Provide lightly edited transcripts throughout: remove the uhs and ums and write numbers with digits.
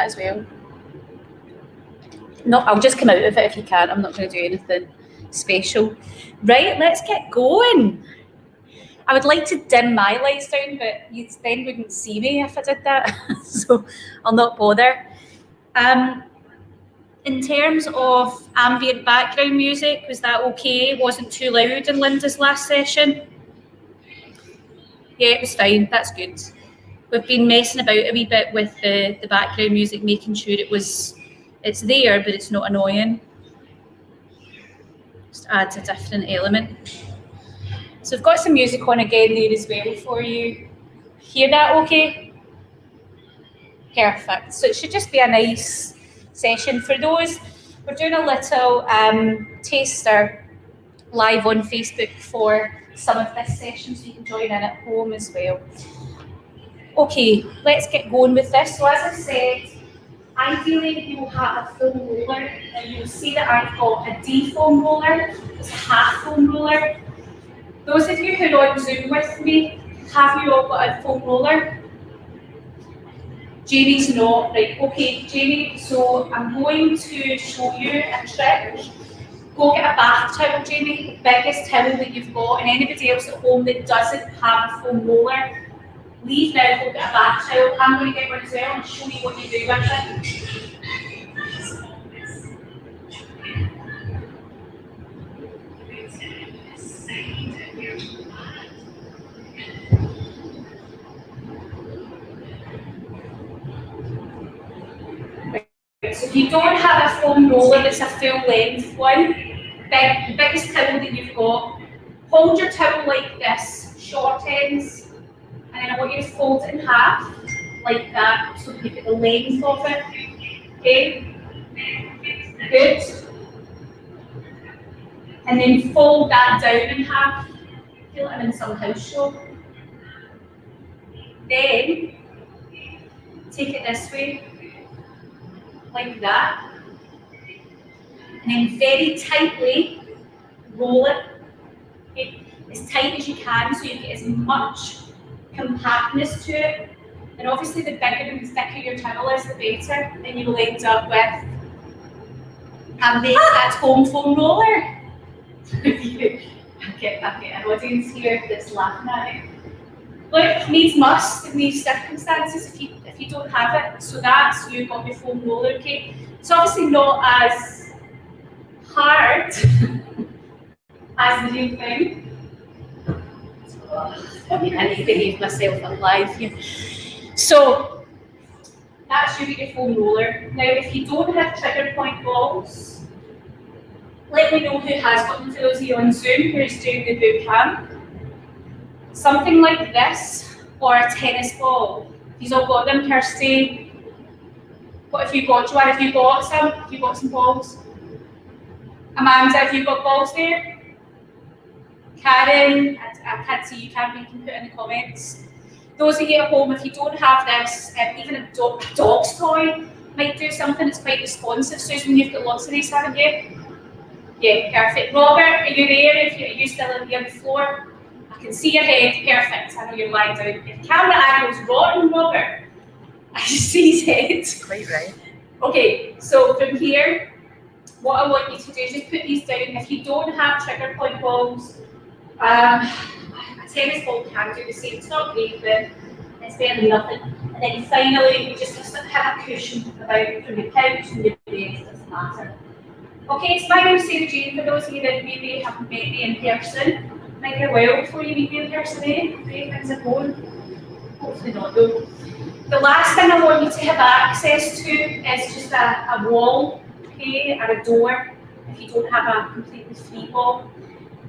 that as well. No, I'll just come out of it if you can. I'm not going to do anything special. Right, let's get going. I would like to dim my lights down, but you then wouldn't see me if I did that, so I'll not bother. In terms of ambient background music, was that okay? Wasn't too loud in Linda's last session? Yeah, it was fine. That's good. We've been messing about a wee bit with the background music, making sure it's there, but it's not annoying. Just adds a different element. So I've got some music on again there as well for you. Hear that okay? Perfect. So it should just be a nice session. For those, we're doing a little taster live on Facebook for some of this session, so you can join in at home as well. Okay, let's get going with this. So as I said, ideally you will have a foam roller, and you'll see that I've got a D-foam roller, it's a half foam roller. Those of you who are on Zoom with me, have you all got a foam roller? Jamie's not, right, okay, Jamie, so I'm going to show you a trick. Go get a bath towel, Jamie, the biggest towel that you've got, and anybody else at home that doesn't have a foam roller, leave now, go get a bath towel. I'm going to get one as well and show you what you do with it. So if you don't have a foam roller that's a full length one, the biggest towel that you've got, hold your towel like this, short ends, and then I want you to fold it in half, like that, so you get the length of it. Okay? Good. And then fold that down in half. I feel like I'm in some house show. Then take it this way, like that. And then very tightly roll it. Okay? As tight as you can so you get as much compactness to it. And obviously the bigger and thicker your towel is, the better. Then you will end up with a make at home foam roller. I get an audience here that's laughing at it. Look, needs must in these circumstances if you don't have it. So that's you've got your foam roller, okay? It's obviously not as hard as the real thing. I need to behave myself alive here. So that's your foam roller. Now, if you don't have trigger point balls, let me know who has got them for those of you on Zoom who's doing the boot camp. Something like this, or a tennis ball. You've all got them, Kirsty. What have you got, Joanne? Have you got some? Have you got some balls? Amanda, have you got balls there? Karen, I can't see you, Karen, you can put it in the comments. Those of you at home, if you don't have this, even a dog's toy might do something that's quite responsive. Susan, you've got lots of these, haven't you? Yeah, perfect. Robert, are you there? Are you still on the floor? I can see your head, perfect. I know you're lying down. If camera angle's rotten, Robert, I can see his head. Quite right. Okay, so from here, what I want you to do is just put these down. If you don't have trigger point balls, a tennis ball can do the same. It's not great, but it's better than nothing. And then finally, you just have a cushion about from your couch and your bed, it doesn't matter. Okay, so my name's Sarah Jane. For those of you that maybe haven't met me in person, might be a while before you meet me in person, eh? Okay, things are going. Hopefully not though. The last thing I want you to have access to is just a wall, okay, and a door. If you don't have a completely free wall,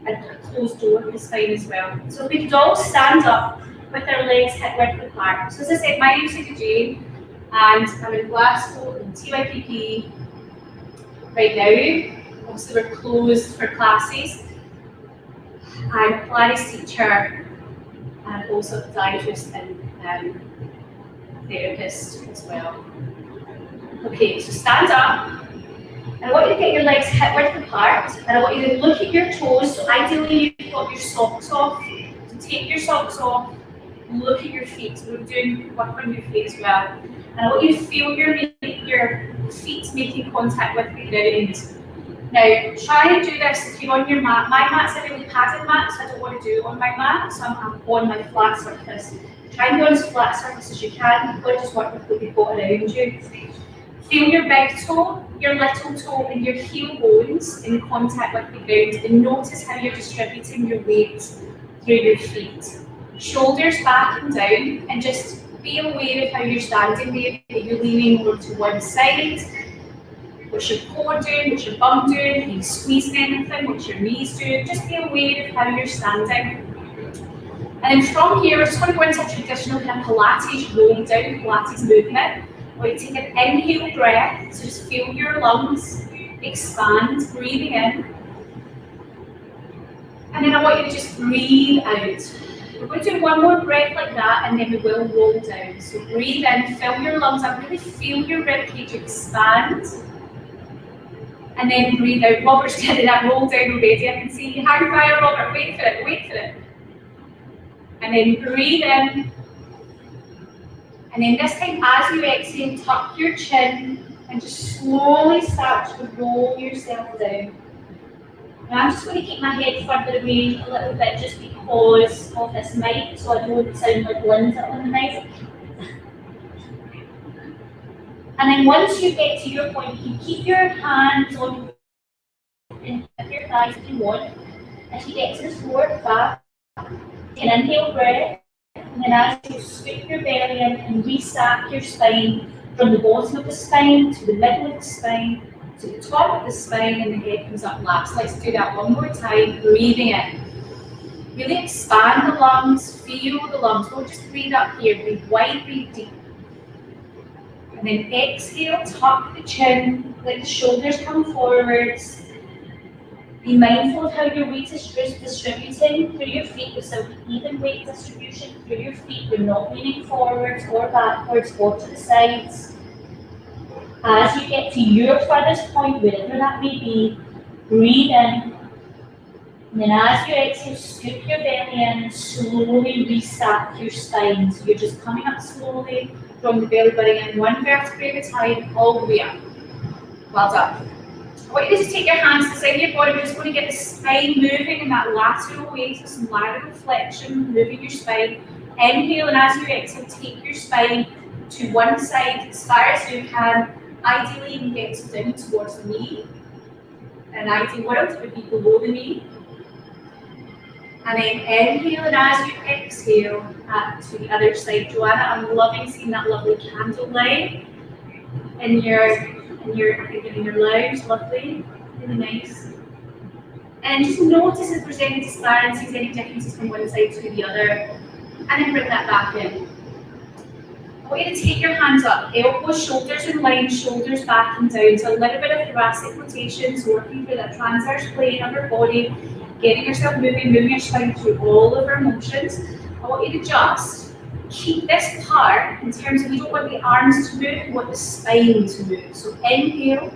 and a closed door is fine as well. So we could all stand up with our legs hip width apart. So as I said, my name's Sarah Jane, and I'm in Glasgow in TYPP right now. Obviously we're closed for classes. I'm a Pilates teacher and also a podiatrist and therapist as well. Okay, so stand up. And I want you to get your legs hip width apart, and I want you to look at your toes. So ideally you've got your socks off. So take your socks off, look at your feet. So we're doing work on your feet as well. And I want you to feel your knees your feet making contact with the ground. Now, try and do this if you're on your mat. My mat's a really padded mat, so I don't want to do it on my mat, so I'm on my flat surface. Try and go on as flat surface as you can, or just work with what you've got around you. Feel your big toe, your little toe, and your heel bones in contact with the ground, and notice how you're distributing your weight through your feet. Shoulders back and down, and just be aware of how you're standing there. Are you leaning more to one side? What's your core doing? What's your bum doing? Are you squeezing anything? What's your knees doing? Just be aware of how you're standing. And then from here, we're just going to go into a traditional kind of Pilates rolling down, Pilates movement. We're going to take an inhale breath, so just feel your lungs expand, breathing in. And then I want you to just breathe out. We're going to do one more breath like that, and then we will roll down. So breathe in, fill your lungs up, really feel your ribcage expand. And then breathe out. Robert's getting that roll down already. I can see you. Hang fire, Robert. Wait for it, wait for it. And then breathe in. And then this time, as you exhale, tuck your chin and just slowly start to roll yourself down. Now I'm just going to keep my head further away a little bit just because of this mic, so I don't sound like Linda on the mic. And then once you get to your point, you can keep your hands on your thighs if you want. As you get to the floor, back, take an inhale breath, and then as you scoop your belly in and restack your spine from the bottom of the spine to the middle of the spine to the top of the spine, and the head comes up last. Let's do that one more time, breathing in. Really expand the lungs, feel the lungs. Don't just breathe up here, breathe wide, breathe deep. And then exhale, tuck the chin, let the shoulders come forwards. Be mindful of how your weight is distributing through your feet. There's an even weight distribution through your feet. You're not leaning forwards or backwards or to the sides. As you get to your furthest point, wherever that may be, breathe in. And then as you exhale, scoop your belly in and slowly restack your spine. So you're just coming up slowly from the belly button in, one vertebrae at a time, all the way up. Well done. I want you to just take your hands to the side of your body. We're just going to get the spine moving in that lateral way, so some lateral flexion, moving your spine. Inhale, and as you exhale, take your spine to one side as far as you can. Ideally, you can get it down towards the knee. An ideal world would be below the knee. And then inhale, and as you exhale, to the other side. Joanna, I'm loving seeing that lovely candle light in your lounge, lovely, really nice. And just notice if there's any disparities, any differences from one side to the other, and then bring that back in. I want you to take your hands up, elbows, shoulders in line, shoulders back and down. So a little bit of thoracic rotation, so working through that transverse plane of our body, getting yourself moving your spine through all of our motions. I want you to just keep this part in terms of, we don't want the arms to move, we want the spine to move. So inhale,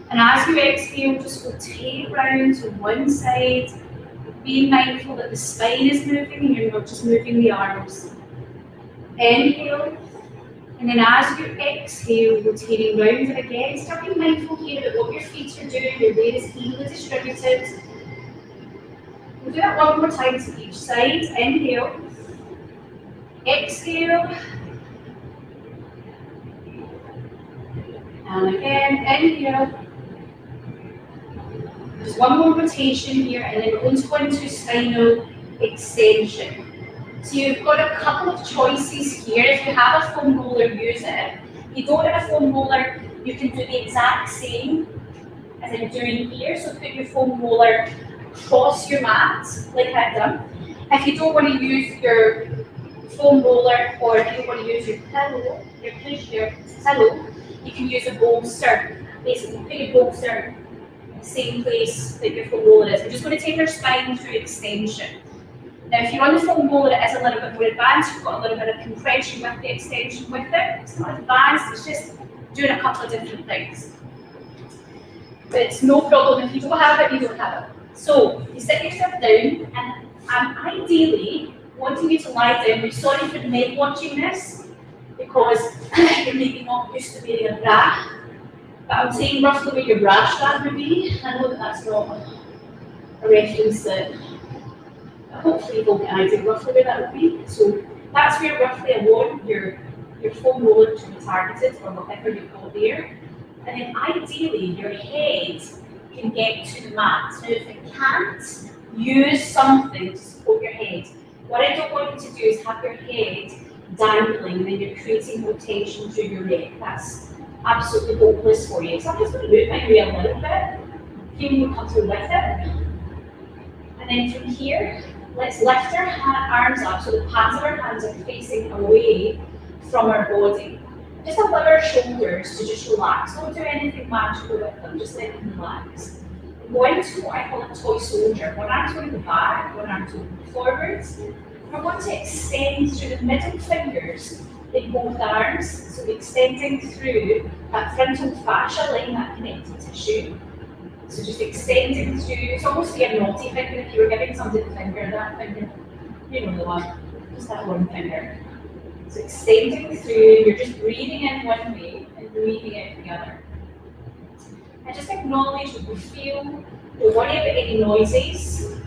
and as you exhale, just rotate round to one side, being mindful that the spine is moving and you're not just moving the arms. Inhale, and then as you exhale, rotating round and again, start being mindful here about what your feet are doing, your weight is evenly distributed. We'll do that one more time to each side. Inhale, exhale, and again, inhale. Just one more rotation here, and then we're going to go into spinal extension. So you've got a couple of choices here. If you have a foam roller, use it. If you don't have a foam roller, you can do the exact same as I'm doing here. So put your foam roller across your mat, like I've done. If you don't want to use your foam roller, or if you want to use your pillow, your pillow, you can use a bolster. Basically, put your bolster in the same place that your foam roller is. We're just going to take our spine through extension. Now, if you're on the foam roller, it is a little bit more advanced. You've got a little bit of compression with the extension with it. It's not advanced, it's just doing a couple of different things. But it's no problem. If you don't have it, you don't have it. So, you sit yourself down, and I'm ideally wanting you to lie down. We're sorry for the men watching this, because you're maybe not used to wearing a bra. But I'm saying roughly where your rash band would be. I know that that's not a reference that hopefully you'll get an idea roughly where that would be. So that's where roughly I want your foam roller to be targeted or whatever you've got there. And then ideally your head can get to the mat. Now if it can't, use something to support your head. What I don't want you to do is have your head dangling and then you're creating rotation through your neck. That's absolutely hopeless for you. So I'm just going to move my way a little bit, feeling more comfortable with it. And then from here, let's lift our arms up so the palms of our hands are facing away from our body. Just allow our shoulders to just relax. Don't do anything magical with them, just let them relax. I'm going to what I call a toy soldier. One arm's going to the back, one arm's going forwards. I want to extend through the middle fingers in both arms, so extending through that frontal fascia line, that connective tissue. So just extending through, it's almost like a naughty finger if you were giving somebody the finger, that finger, you know the one, just that one finger. So extending through, you're just breathing in one way and breathing out the other. And just acknowledge what you feel. Don't worry about any noises.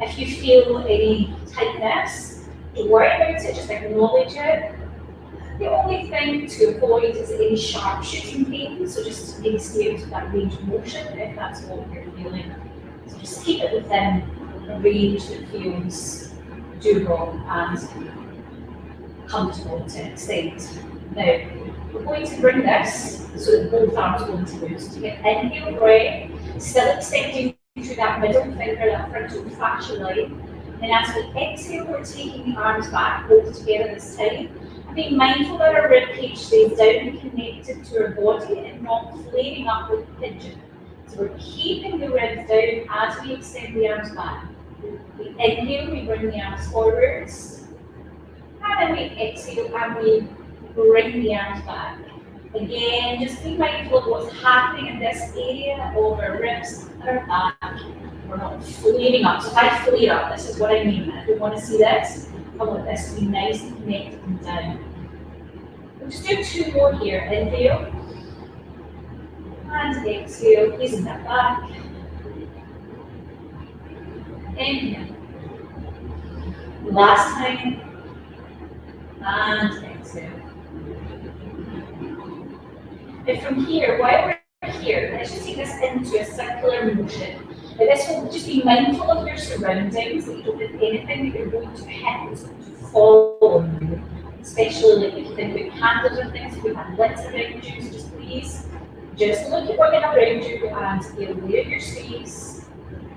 If you feel any tightness, don't worry about it, just acknowledge it. The only thing to avoid is any sharp shooting pain, so just maybe stay out of that range of motion if that's what you're feeling. So just keep it within a range that feels doable and comfortable to an extent. Now, we're going to bring this so that both arms are going to move. So to get inhale breath, still extending through that middle finger, that frontal fascia line. And as we exhale, we're taking the arms back, both together this time. And being mindful that our rib cage stays down and connected to our body and not flaring up with pigeon. So we're keeping the ribs down as we extend the arms back. We inhale, we bring the arms forwards. And then we exhale and we bring the arms back. Again, just be mindful of what's happening in this area of our ribs and our back. We're not flaring up. So if I flare up, this is what I mean. I don't want to see this. I want this to be nice and connected and down. We'll just do two more here. Inhale. And exhale, placing that back. Inhale. Last time. And exhale. And from here, while we're here, let's just take this into a circular motion. Now this will just be mindful of your surroundings, that you don't have anything that you're going to hit to fall on you. Especially like if you think about candles or things, if you have lights around you, so just please, just look at what you have around you and be aware of your space.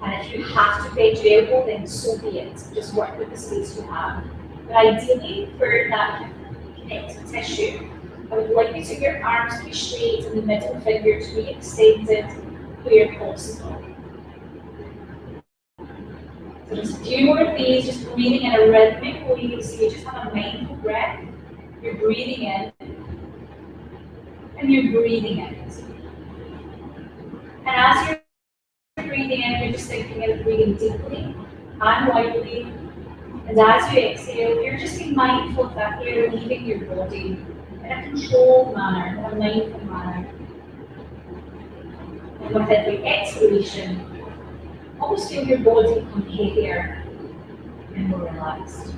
And if you have to bend your elbow, then so be it. Just work with the space you have. But ideally, for that connective tissue, I would like you to your arms to be straight and the middle finger to be extended where possible. So just a few more of these, just breathing in a rhythmic way, so you just have a mindful breath. You're breathing in, and you're breathing out. And as you're breathing in, you're just thinking of breathing deeply and widely. And as you exhale, you're just being mindful of that air leaving your body in a controlled manner, in a mindful manner. And with every exhalation, always feel your body become heavier and more relaxed.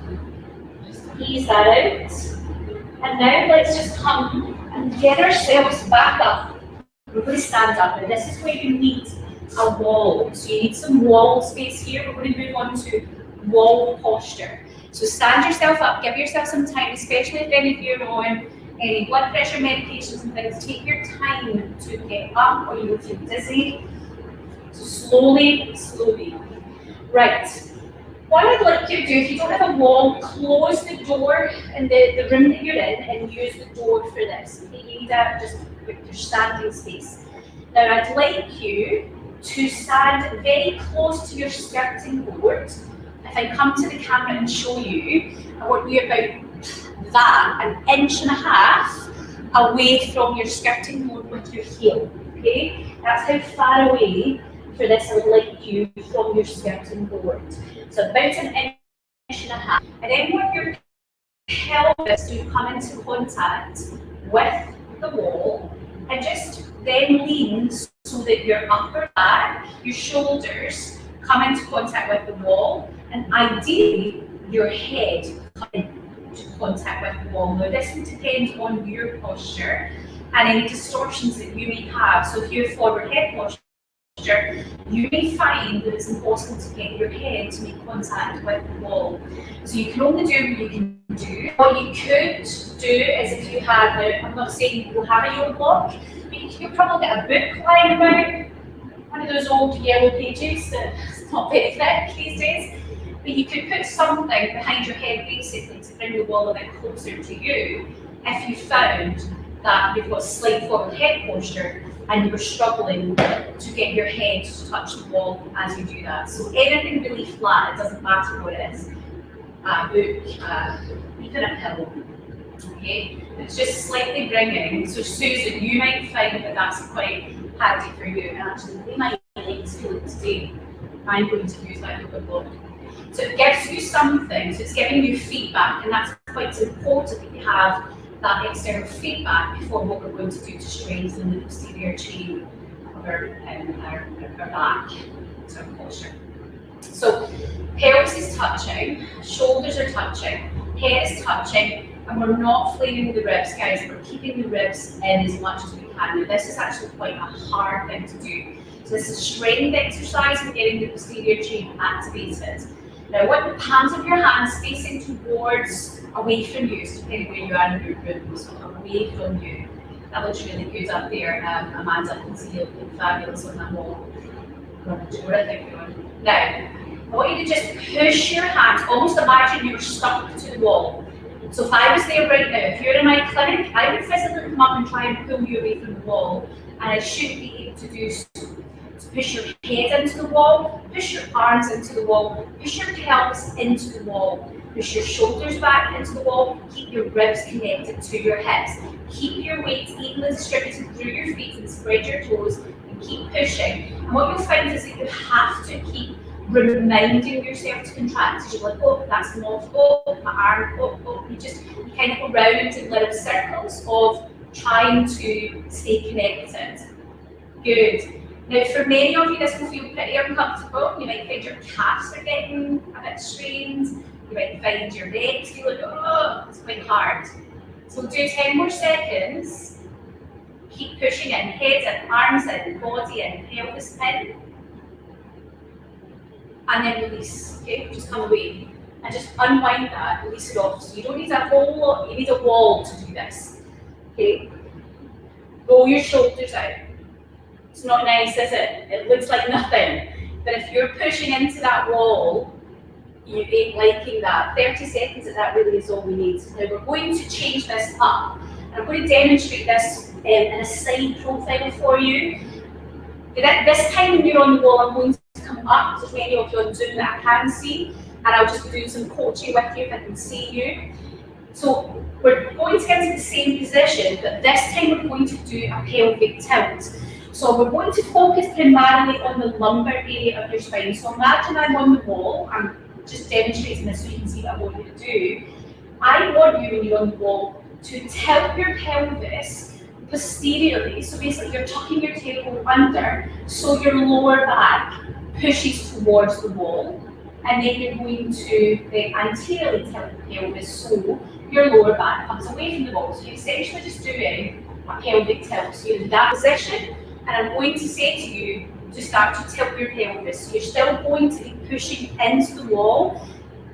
Just ease that out. And now let's just come and get ourselves back up. We're going to stand up, and this is where you need a wall. So you need some wall space here. We're going to move on to wall posture. So stand yourself up, give yourself some time, especially if any of you are on any blood pressure medications and things. Take your time to get up or you will feel dizzy. So slowly, slowly. Right. What I'd like you to do, if you don't have a wall, close the door in the room that you're in and use the door for this. You need that just with your standing space. Now I'd like you to stand very close to your skirting board. If I come to the camera and show you, I want you about that, 1.5 inches away from your skirting board with your heel. Okay? That's how far away for this I would like you from your skirting board. So about 1.5 inches. And then when your pelvis do come into contact with the wall, and just Then lean so that your upper back, your shoulders come into contact with the wall, and ideally your head come into contact with the wall. Now this will depend on your posture and any distortions that you may have. So if you have forward head posture, you may find that it's impossible to get your head to make contact with the wall. So you can only do what you can do. What you could do is if you had, I'm not saying you'll have a yoga block, but you could probably get a book lying around, one of those old yellow pages that's not very thick these days. But you could put something behind your head basically to bring the wall a bit closer to you if you found that you've got slight forward head posture and you were struggling to get your head to touch the wall as you do that. So anything really flat, it doesn't matter what it is, a book, even a pillow, okay? It's just slightly bringing. So Susan, you might find that that's quite handy for you, and actually they might like to feel it today. I'm going to use that yoga block. So it gives you something, so it's giving you feedback, and that's quite important that you have that external feedback for what we're going to do to strengthen the posterior chain of our back, so our posture. So pelvis is touching, shoulders are touching, head is touching, and we're not flailing the ribs, guys. We're keeping the ribs in as much as we can. Now this is actually quite a hard thing to do. So this is a strength exercise for getting the posterior chain activated. Now, want the palms of your hands facing towards, away from you, so depending where you are in your room, so away from you. That looks really good up there. Amanda, I can see you looking fabulous on that wall. Now, I want you to just push your hands, almost imagine you're stuck to the wall. So if I was there right now, if you're in my clinic, I would physically come up and try and pull you away from the wall, and I should be able to do so. Push your head into the wall, push your arms into the wall, push your pelvis into the wall, push your shoulders back into the wall, keep your ribs connected to your hips. Keep your weight evenly distributed through your feet and spread your toes and keep pushing. And what you'll find is that you have to keep reminding yourself to contract. So you're like, oh, that's not, oh, my arm, oh. You kind of go round in little circles of trying to stay connected. Good. Now, for many of you, this will feel pretty uncomfortable. You might find your calves are getting a bit strained. You might find your legs feel like, oh, it's quite hard. So do 10 more seconds. Keep pushing in, head in, arms in, body in, pelvis in. And then release, okay? Just come away. And just unwind that, release it off. So you don't need a whole lot, you need a wall to do this, okay? Roll your shoulders out. It's not nice, is it? It looks like nothing. But if you're pushing into that wall, you ain't liking that. 30 seconds of that really is all we need. Now we're going to change this up. I'm going to demonstrate this in a side profile for you. This time when you're on the wall, I'm going to come up. There's many of you on Zoom that I can see, and I'll just do some coaching with you if I can see you. So we're going to get into the same position, but this time we're going to do a pelvic tilt. So we're going to focus primarily on the lumbar area of your spine. So imagine I'm on the wall. I'm just demonstrating this so you can see what I want you to do. I want you, when you're on the wall, to tilt your pelvis posteriorly. So basically you're tucking your tailbone under so your lower back pushes towards the wall. And then you're going to anteriorly tilt the pelvis so your lower back comes away from the wall. So you're essentially just doing a pelvic tilt. So you're in that position. And I'm going to say to you to start to tilt your pelvis. So you're still going to be pushing into the wall,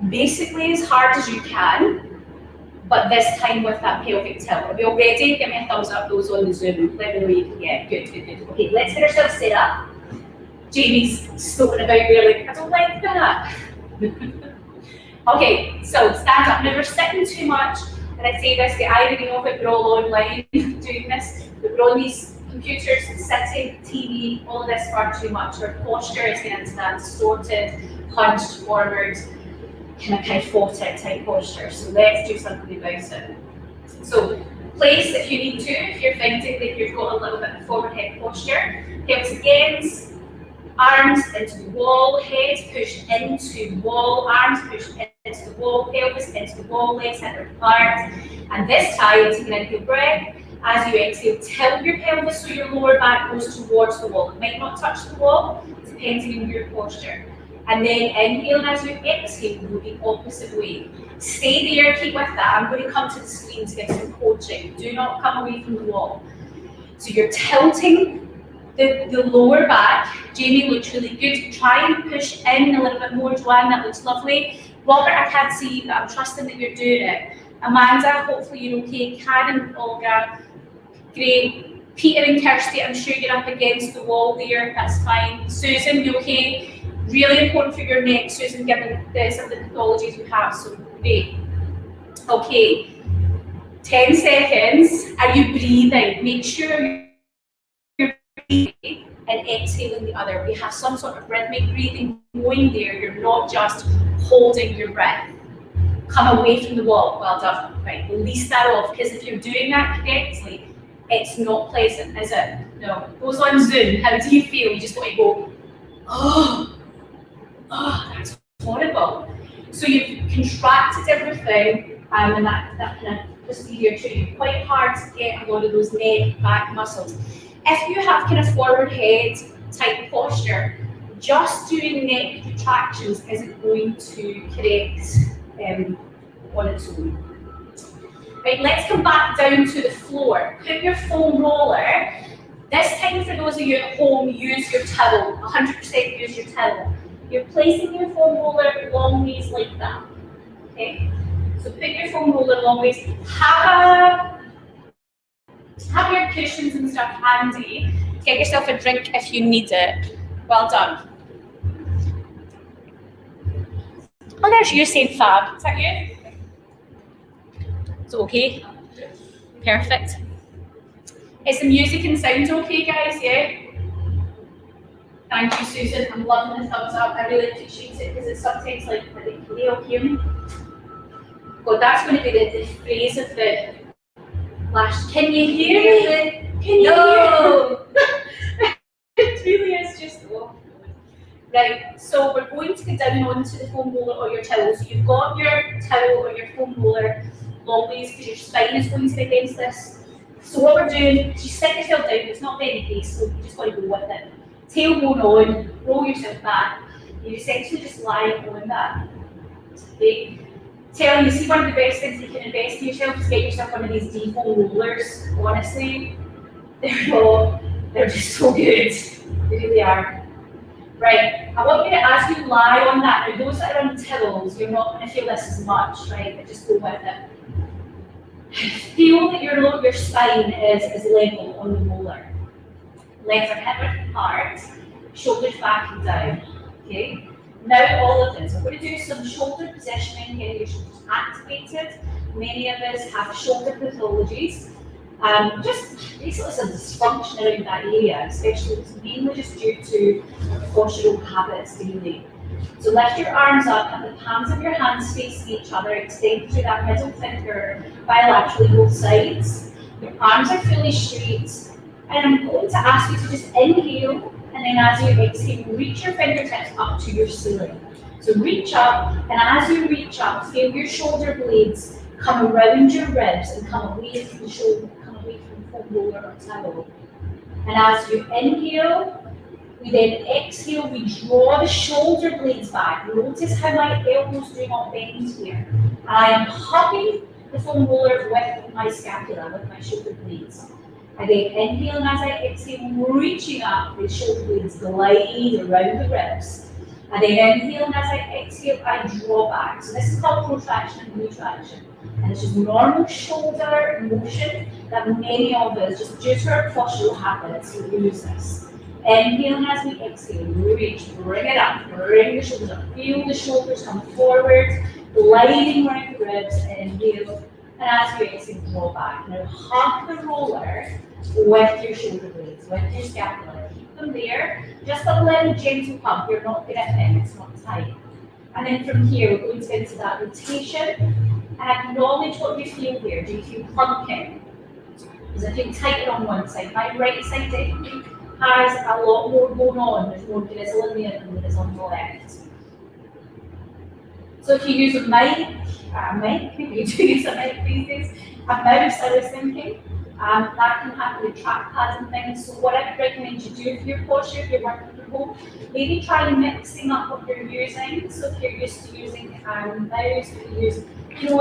basically as hard as you can, but this time with that pelvic tilt. Are we all ready? Give me a thumbs up, those on the Zoom. Let me know you can get. Good. Okay, let's get ourselves set up. Jamie's stoking about there like, I don't like that. Okay, so stand up. Now we're sitting too much, and I say this, the irony of it, we're all online doing this, but we're on these computers, sitting, TV, all of this far too much. Our posture is getting into that distorted, hunched forward, kind of kyphotic type posture. So let's do something about it. So place if you need to, if you're finding that you've got a little bit of forward head posture. Pelvis against, arms into the wall, head pushed into the wall, arms pushed into the wall, pelvis into the wall, legs hip apart. And this time, take an in deep breath. As you exhale, tilt your pelvis so your lower back goes towards the wall. It might not touch the wall, depending on your posture. And then inhale, and as you exhale, go the opposite way. Stay there, keep with that. I'm going to come to the screen to get some coaching. Do not come away from the wall. So you're tilting the lower back. Jamie looks really good. Try and push in a little bit more. Joanne, that looks lovely. Robert, I can't see, but I'm trusting that you're doing it. Amanda, hopefully you're okay. Karen, Olga, great. Peter and Kirsty, I'm sure you're up against the wall there. That's fine. Susan, you okay? Really important for your neck, Susan, given some of the pathologies we have. So great. Okay. 10 seconds. Are you breathing? Make sure you're breathing and exhaling the other. We have some sort of rhythmic breathing going there. You're not just holding your breath. Come away from the wall. Well done. Right, release that off, because if you're doing that correctly, it's not pleasant, is it? No. Goes on Zoom. How do you feel? You just want to go, oh, that's horrible. So you've contracted everything, and that kind of procedure too. Quite hard to get a lot of those neck, back muscles. If you have kind of forward head type posture, just doing neck contractions isn't going to correct on its own. Right, let's come back down to the floor. Put your foam roller. This time, for those of you at home, use your towel. 100% use your towel. You're placing your foam roller long ways like that. Okay? So put your foam roller long ways. Have your cushions and stuff handy. Get yourself a drink if you need it. Well done. Oh, there's you saying fab. Is that you? It's okay. Perfect. Is the music and sound okay, guys? Yeah? Thank you, Susan. I'm loving the thumbs up. I really appreciate it, because it's sometimes like, can they all hear me? God, that's going to be the phrase of the last. Can you hear me? Can you hear me? It really is just, oh. Right, so we're going to go down onto the foam roller or your towel. So you've got your towel or your foam roller long ways, because your spine is going to be against this. So what we're doing is you sit yourself down. It's not very graceful, you just want to go with it. Tailbone on, roll yourself back. You essentially just lie on that. Okay. You see, one of the best things you can invest in yourself is get yourself one of these default rollers. Honestly, they're just so good. They really are. Right, I want you to, as you lie on that, now those that are on towels, you're not going to feel this as much, right? But just go with it. Feel that your spine is level on the roller. Legs are hip width apart, shoulders back and down. Okay. Now all of this. I'm going to do some shoulder positioning, getting your shoulders activated. Many of us have shoulder pathologies. Just basically some dysfunction around that area, especially it's mainly just due to postural habits daily. So lift your arms up and the palms of your hands facing each other, extend through that middle finger bilaterally both sides. Your arms are fully straight. And I'm going to ask you to just inhale, and then as you exhale, reach your fingertips up to your ceiling. So reach up, and as you reach up, feel your shoulder blades come around your ribs and come away from the shoulder, come away from the foam roller or towel. And as you inhale, we then exhale, we draw the shoulder blades back. Notice how my elbows do not bend here. I am hugging the foam roller with my scapula, with my shoulder blades. I then inhale, and as I exhale, reaching up, the shoulder blades glide around the ribs. I then inhale, and as I exhale, I draw back. So this is called protraction and retraction. And it's just normal shoulder motion that many of us, just due to our postural habits, use this. Inhale, and as we exhale, reach, bring it up, bring the shoulders up. Feel the shoulders come forward, gliding around the ribs, inhale. And as you exhale, draw back. Now hug the roller with your shoulder blades, with your scapula. Keep them there. Just a little gentle hug. You're not gripping, it's not tight. And then from here, we're going to get into that rotation. And acknowledge what you feel there. Do you feel plunking? Does it feel tighter on one side? My right side definitely has a lot more going on. There's more grizzle in there than there is on the left. So if you use a mic, maybe you do use a mic these days, a mouse, I was thinking, That can happen with track pads and things. So what I would recommend you do for your posture if you're working from home, maybe try mixing up what you're using. So if you're used to using those, if you use,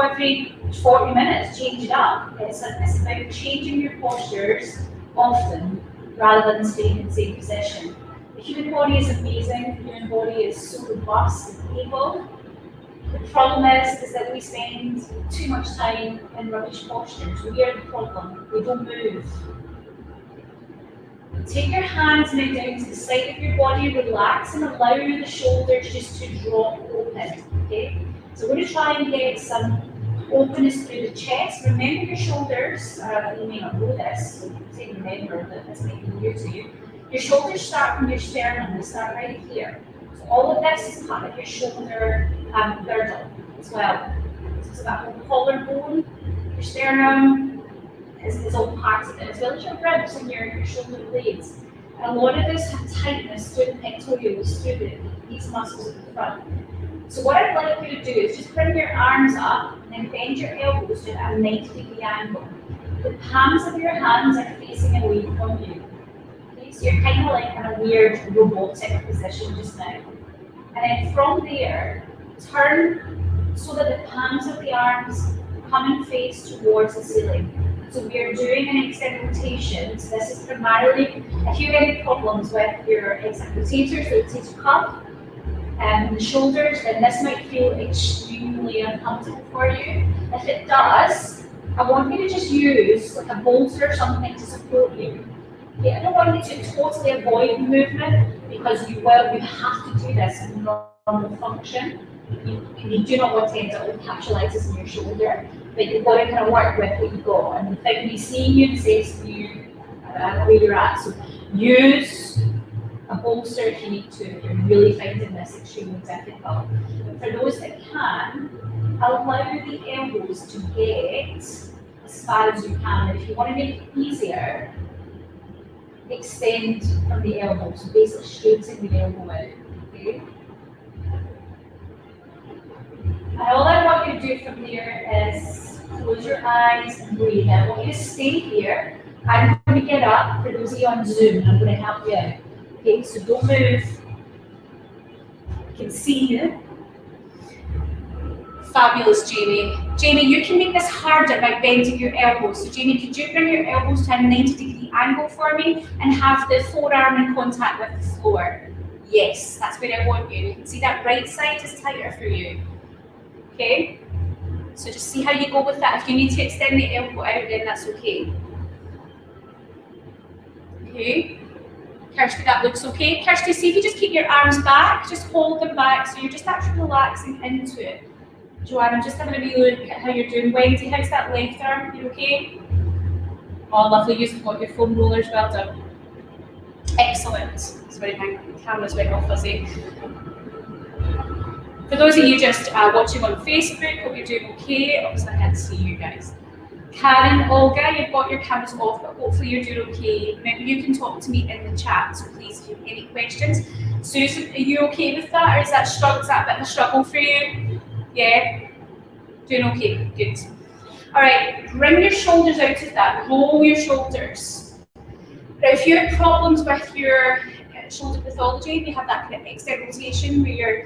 every 40 minutes, change it up. It's about changing your postures often rather than staying in the same position. The human body is amazing. The human body is so robust and able. The problem is that we spend too much time in rubbish postures. We are the problem. We don't move. Take your hands now down to the side of your body, relax and allow the shoulders just to drop open. Okay? So we're going to try and get some openness through the chest. Remember your shoulders, you may not know this, so say remember that this may be new to you. Your shoulders start from your sternum, they start right here. So all of this is part of your shoulder girdle as well. So that whole collarbone, your sternum is all parts of it, as well as your ribs and your shoulder blades. And a lot of us have tightness through the pectorals, through these muscles at the front. So what I'd like you to do is just bring your arms up and then bend your elbows to a 90-degree angle. The palms of your hands are facing away from you. Okay, so you're kind of like in a weird robotic position just now. And then from there, turn so that the palms of the arms come and face towards the ceiling. So we are doing an extended rotation. So this is primarily, if you have any problems with your extended rotator, so rotator cuff, and the shoulders, then this might feel extremely uncomfortable for you. If it does, I want you to just use like a bolster or something to support you. Okay, I don't want you to totally avoid movement because you have to do this in normal function. You do not want to end up with capsulitis in your shoulder, but you've got to kind of work with what you've got. And the thing we see you says to you where you're at. So use a bolster if you need to, if you're really finding this extremely difficult. But for those that can, allow the elbows to get as far as you can. And if you want to make it easier, extend from the elbow. So basically straighten the elbow out. Okay? And all I want you to do from there is close your eyes and breathe. I want you to stay here. I'm going to get up. For those of you on Zoom, I'm going to help you out. Okay, so don't move. I can see you. Fabulous, Jamie. Jamie, you can make this harder by bending your elbows. So Jamie, could you bring your elbows to a 90-degree angle for me and have the forearm in contact with the floor? Yes, that's where I want you. You can see that right side is tighter for you. Okay? So just see how you go with that. If you need to extend the elbow out, then that's okay. Okay? Kirsty, that looks okay. Kirsty, see if you just keep your arms back, just hold them back, so you're just actually relaxing into it. Joanne, I'm just having a wee look at how you're doing. Wendy, how's that left arm? You okay? Oh, lovely. You've got your foam rollers. Well done. Excellent. Sorry, my camera's went all fuzzy. For those of you just watching on Facebook, hope you're doing okay. Obviously, I can't see you guys. Karen, Olga, you've got your cameras off, but hopefully you're doing okay. Maybe you can talk to me in the chat, so please, if you have any questions. Susan, are you okay with that, or is that a bit of a struggle for you? Yeah? Doing okay, good. All right, bring your shoulders out of that, roll your shoulders. Now, if you have problems with your shoulder pathology, if you have that kind of external rotation where your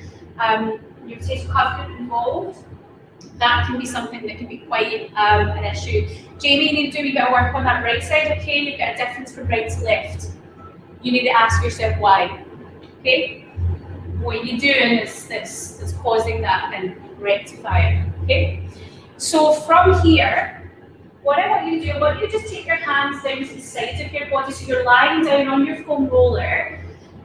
rotator cuff is involved, that can be something that can be quite an issue. Jamie, you need to do a wee bit of work on that right side, okay? You've got a difference from right to left. You need to ask yourself why, okay? What you're doing is that's causing that and rectify it, okay? So from here, what I want you to do, I want you to just take your hands down to the side of your body, so you're lying down on your foam roller,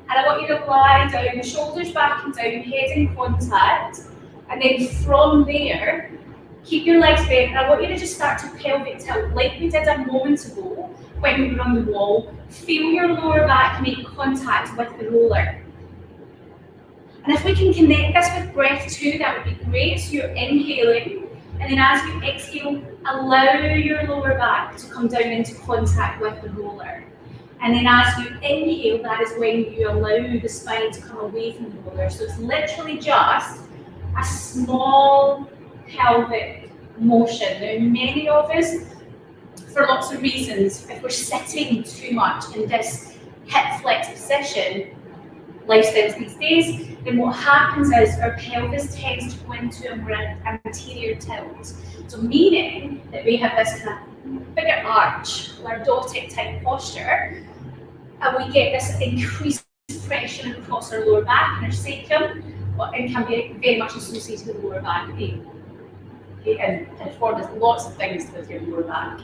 and I want you to lie down, the shoulders back and down, head in contact. And then from there, keep your legs bent. And I want you to just start to pelvic tilt like we did a moment ago when we were on the wall. Feel your lower back make contact with the roller. And if we can connect this with breath too, that would be great. So you're inhaling, and then as you exhale, allow your lower back to come down into contact with the roller. And then as you inhale, that is when you allow the spine to come away from the roller. So it's literally just a small pelvic motion. Now, many of us for lots of reasons. If we're sitting too much in this hip flex position, lifestyles these days, then what happens is our pelvis tends to go into a more anterior tilt. So meaning that we have this kind of bigger arch, lordotic type posture, and we get this increased pressure across our lower back and our sacrum, and can be very much associated with lower back pain. Okay, and for there's lots of things with your lower back.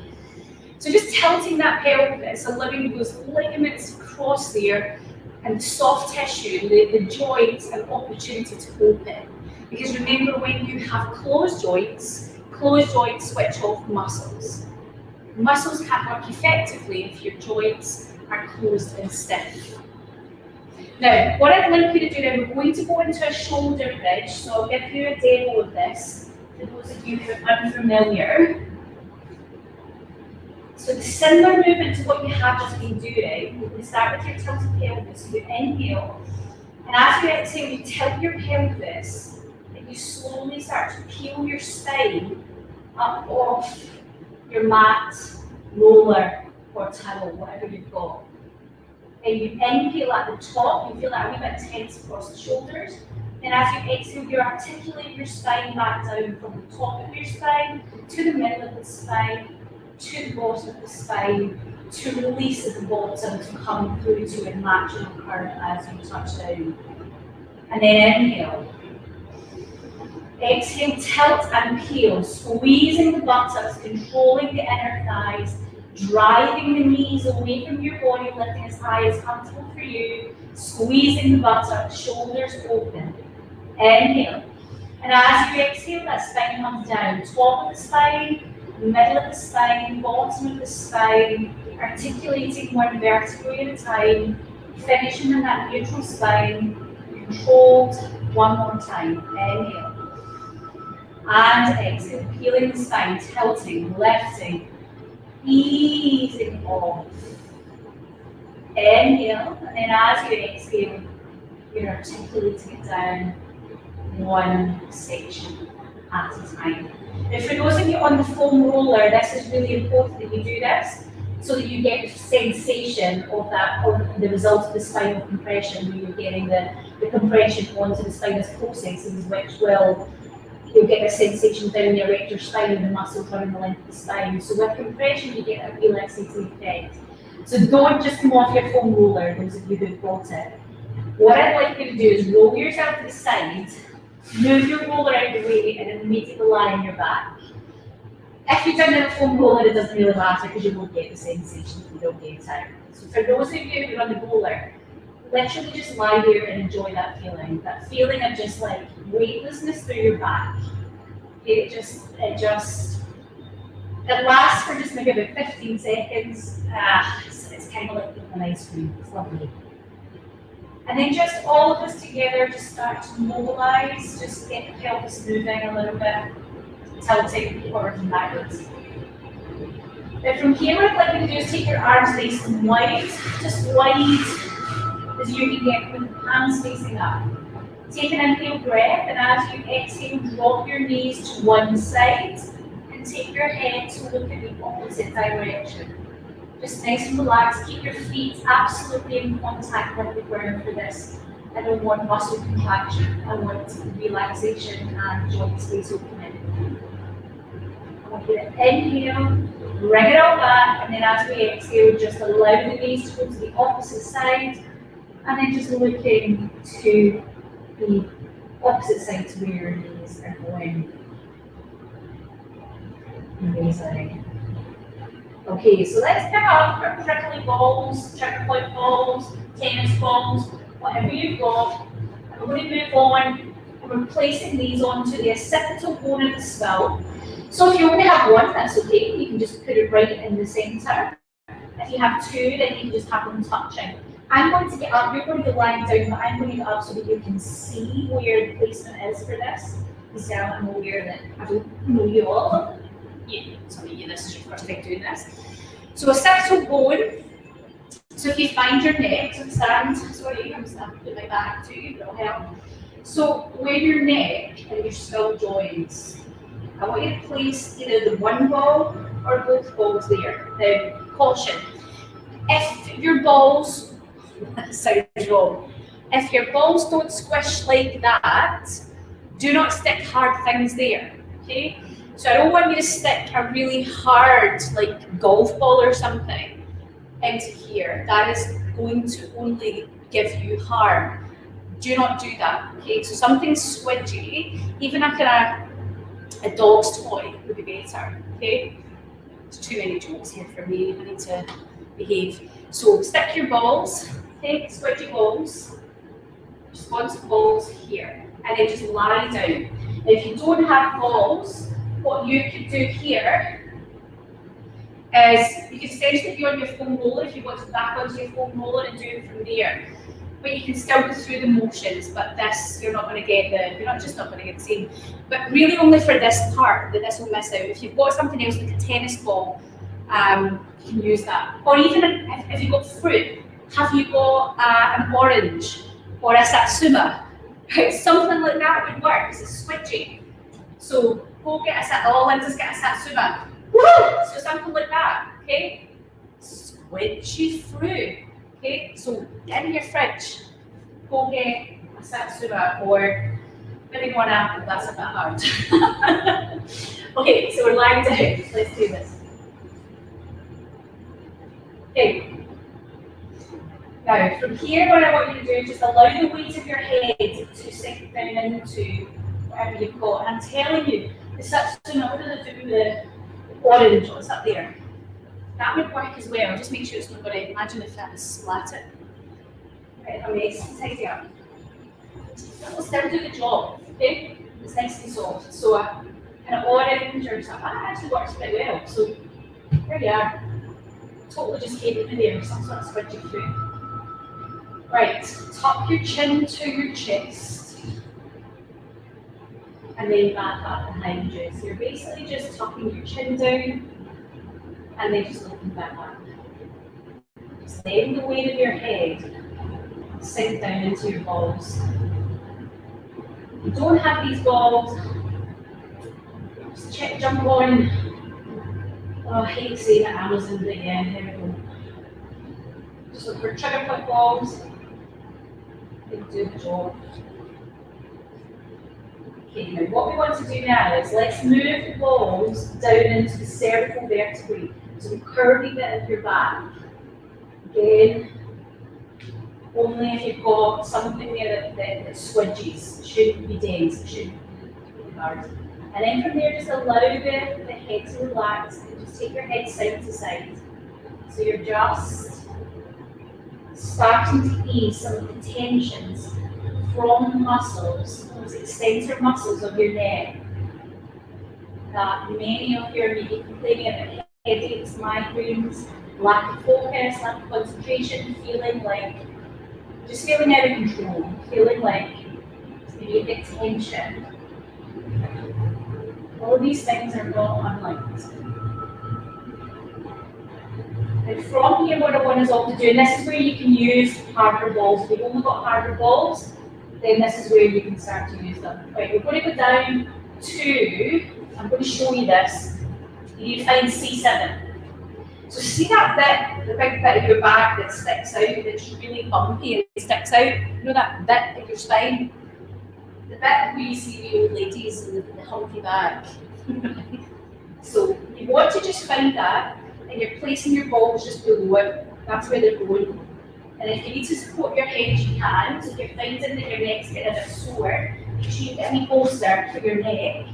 So just tilting that pelvis, allowing those ligaments across there, and the soft tissue, the joints, an opportunity to open. Because remember, when you have closed joints switch off muscles. Muscles can't work effectively if your joints are closed and stiff. Now, what I'd like you to do now, we're going to go into a shoulder bridge, so I'll give you a demo of this, for those of you who are unfamiliar. So the similar movement to what you have just been doing, we start with your tilted pelvis, so you inhale, and as you exhale, you tilt your pelvis, and you slowly start to peel your spine up off your mat, roller, or towel, whatever you've got. And you inhale at the top, you feel that a wee bit tense across the shoulders, and as you exhale, you articulate your spine back down from the top of your spine to the middle of the spine, to the bottom of the spine, to release at the bottom to come through to a natural curve as you touch down. And then inhale. Exhale, tilt and peel, squeezing the buttocks, controlling the inner thighs, driving the knees away from your body, lifting as high as comfortable for you, squeezing the buttocks, shoulders open. Inhale. And as you exhale, that spine comes down, top of the spine, middle of the spine, bottom of the spine, articulating one vertebrae at a time, finishing in that neutral spine, controlled one more time. Inhale. And exhale, peeling the spine, tilting, lifting, easing off. Inhale, and then as you exhale, you're articulating it down one section at a time. Now, for those of you on the foam roller, this is really important that you do this so that you get the sensation of that, or the result of the spinal compression, where you're getting the compression onto the spinous processes, which you'll get a sensation down the erector spine and the muscles running the length of the spine. So with compression, you get a relaxating effect. So don't just come off your foam roller, those of you who've got it. What I'd like you to do is roll yourself to the side, move your roller out of the way, and then immediately lie on your back. If you've done a foam roller, it doesn't really matter because you won't get the sensation if you don't get it out. So for those of you who are on the roller, literally just lie there and enjoy that feeling of just like weightlessness through your back. It lasts for just maybe about 15 seconds. It's kind of like eating an ice cream. It's lovely. And then just all of us together just start to mobilize, just get the pelvis moving a little bit, tilting forward and backwards. Now from here, what I'd like you to do is take your arms nice and wide, just wide as you can get with the hands facing up. Take an inhale breath, and as you exhale, drop your knees to one side and take your head to look at the opposite direction. Just nice and relaxed, keep your feet absolutely in contact with the ground for this. I don't want muscle contraction, I want relaxation and joint space opening. I want you to inhale, bring it all back, and then as we exhale, just allow the knees to go to the opposite side, and then just looking to the opposite side to where your knees are going. Amazing. Okay, so let's pick up our prickly balls, trigger point balls, tennis balls, whatever you've got. And we're going to move on, and we're placing these onto the occipital bone of the skull. So if you only have one, that's okay. You can just put it right in the center. If you have two, then you can just have them touching. I'm going to get up, you're going to be lying down, but I'm going to get up so that you can see where the placement is for this. Because I'm aware that I don't know you all. Some of you, this is your first time doing this. So occipital bone. So if you find your neck, so stand, sorry, I'm standing my back to you, that'll help. So where your neck and your skull joins, I want you to place either the one ball or both balls there. Then caution. If your balls, that sounds wrong, if your balls don't squish like that, do not stick hard things there, okay? So I don't want you to stick a really hard, like golf ball or something into here. That is going to only give you harm. Do not do that, okay? So something squidgy, even a dog's toy would be better, okay? There's too many jokes here for me, I need to behave. So stick your balls, okay, squidgy balls, responsive balls here, and then just lie down. Now, if you don't have balls, what you could do here is you could essentially be on your foam roller if you want to back onto your foam roller and do it from there. But you can still go through the motions, but this, you're not going to get you're not going to get the same. But really only for this part that this will miss out. If you've got something else like a tennis ball, you can use that. Or even if you've got fruit, have you got an orange or a satsuma? Right, something like that would work, because it's squidgy. So go get Linda's get a satsuma. Woo! So something like that, okay? Squidgy fruit. Okay, so get in your fridge, go get a satsuma or maybe one apple, that's a bit hard. Okay, so we're lying down, let's do this. Okay, now from here what I want you to do is just allow the weight of your head to sink down into whatever you've got. And I'm telling you, the satsuma, what does it do with the orange, what's up there? That would work as well. Just make sure it's not going to, imagine if that was splattered. Right, I'm nice and tidy up. That will still do the job, okay? It's nice and soft. So a kind of orange or something, that actually works quite well. So there you are. Totally just came in there, some sort of squidgy food. Right, tuck your chin to your chest. And then back up behind you. So you're basically just tucking your chin down, and then just looking back up. Just letting the weight of your head sink down into your balls. If you don't have these balls, just jump on. Oh, I hate saying it, Amazon, but yeah, here we go. Just look for trigger point balls. They'll do the job. Okay, now what we want to do now is let's move the balls down into the cervical vertebrae. So the curvy bit of your back. Again, only if you've got something there that squidges. It shouldn't be dense, it shouldn't be hard. And then from there, just allow the head to relax and just take your head side to side. So you're just starting to ease some of the tensions from the muscles, those extensor muscles of your neck that many of you are maybe complaining about headaches, migraines, lack of focus, lack of concentration, feeling out of control, feeling like maybe a bit tension. All of these things are not unlinked. And from here, what I want us all to do, and this is where you can use harder balls. If you've only got harder balls, then this is where you can start to use them. Right, we're going to go down to, I'm going to show you this. You need to find C7. So see that bit, the big bit of your back that sticks out, that's really bumpy and it sticks out? You know that bit of your spine? The bit where you see the old ladies and the humpy back. So you want to just find that, and you're placing your balls just below it. That's where they're going. And if you need to support your head, you can. So if you're finding that your neck's getting a bit sore, make sure you get any bolster for your neck.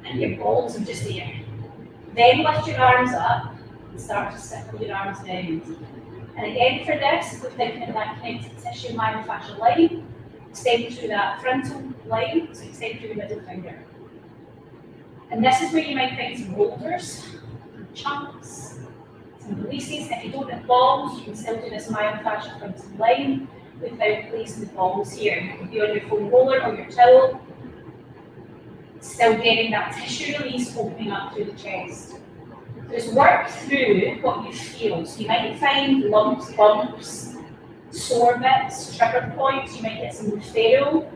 And your balls are just there. Then lift your arms up and start to sit with your arms down. And again for this, we're thinking of that connective tissue myofascial line. Extend through that frontal line, so extend through the middle finger. And this is where you might find some rollers, chunks, some releases. If you don't have balls, you can still do this myofascial frontal line without placing the balls here. You can be on your foam roller or your towel, still getting that tissue release opening up through the chest. Just work through what you feel. So you might find lumps, bumps, sore bits, trigger points. You might get some referral.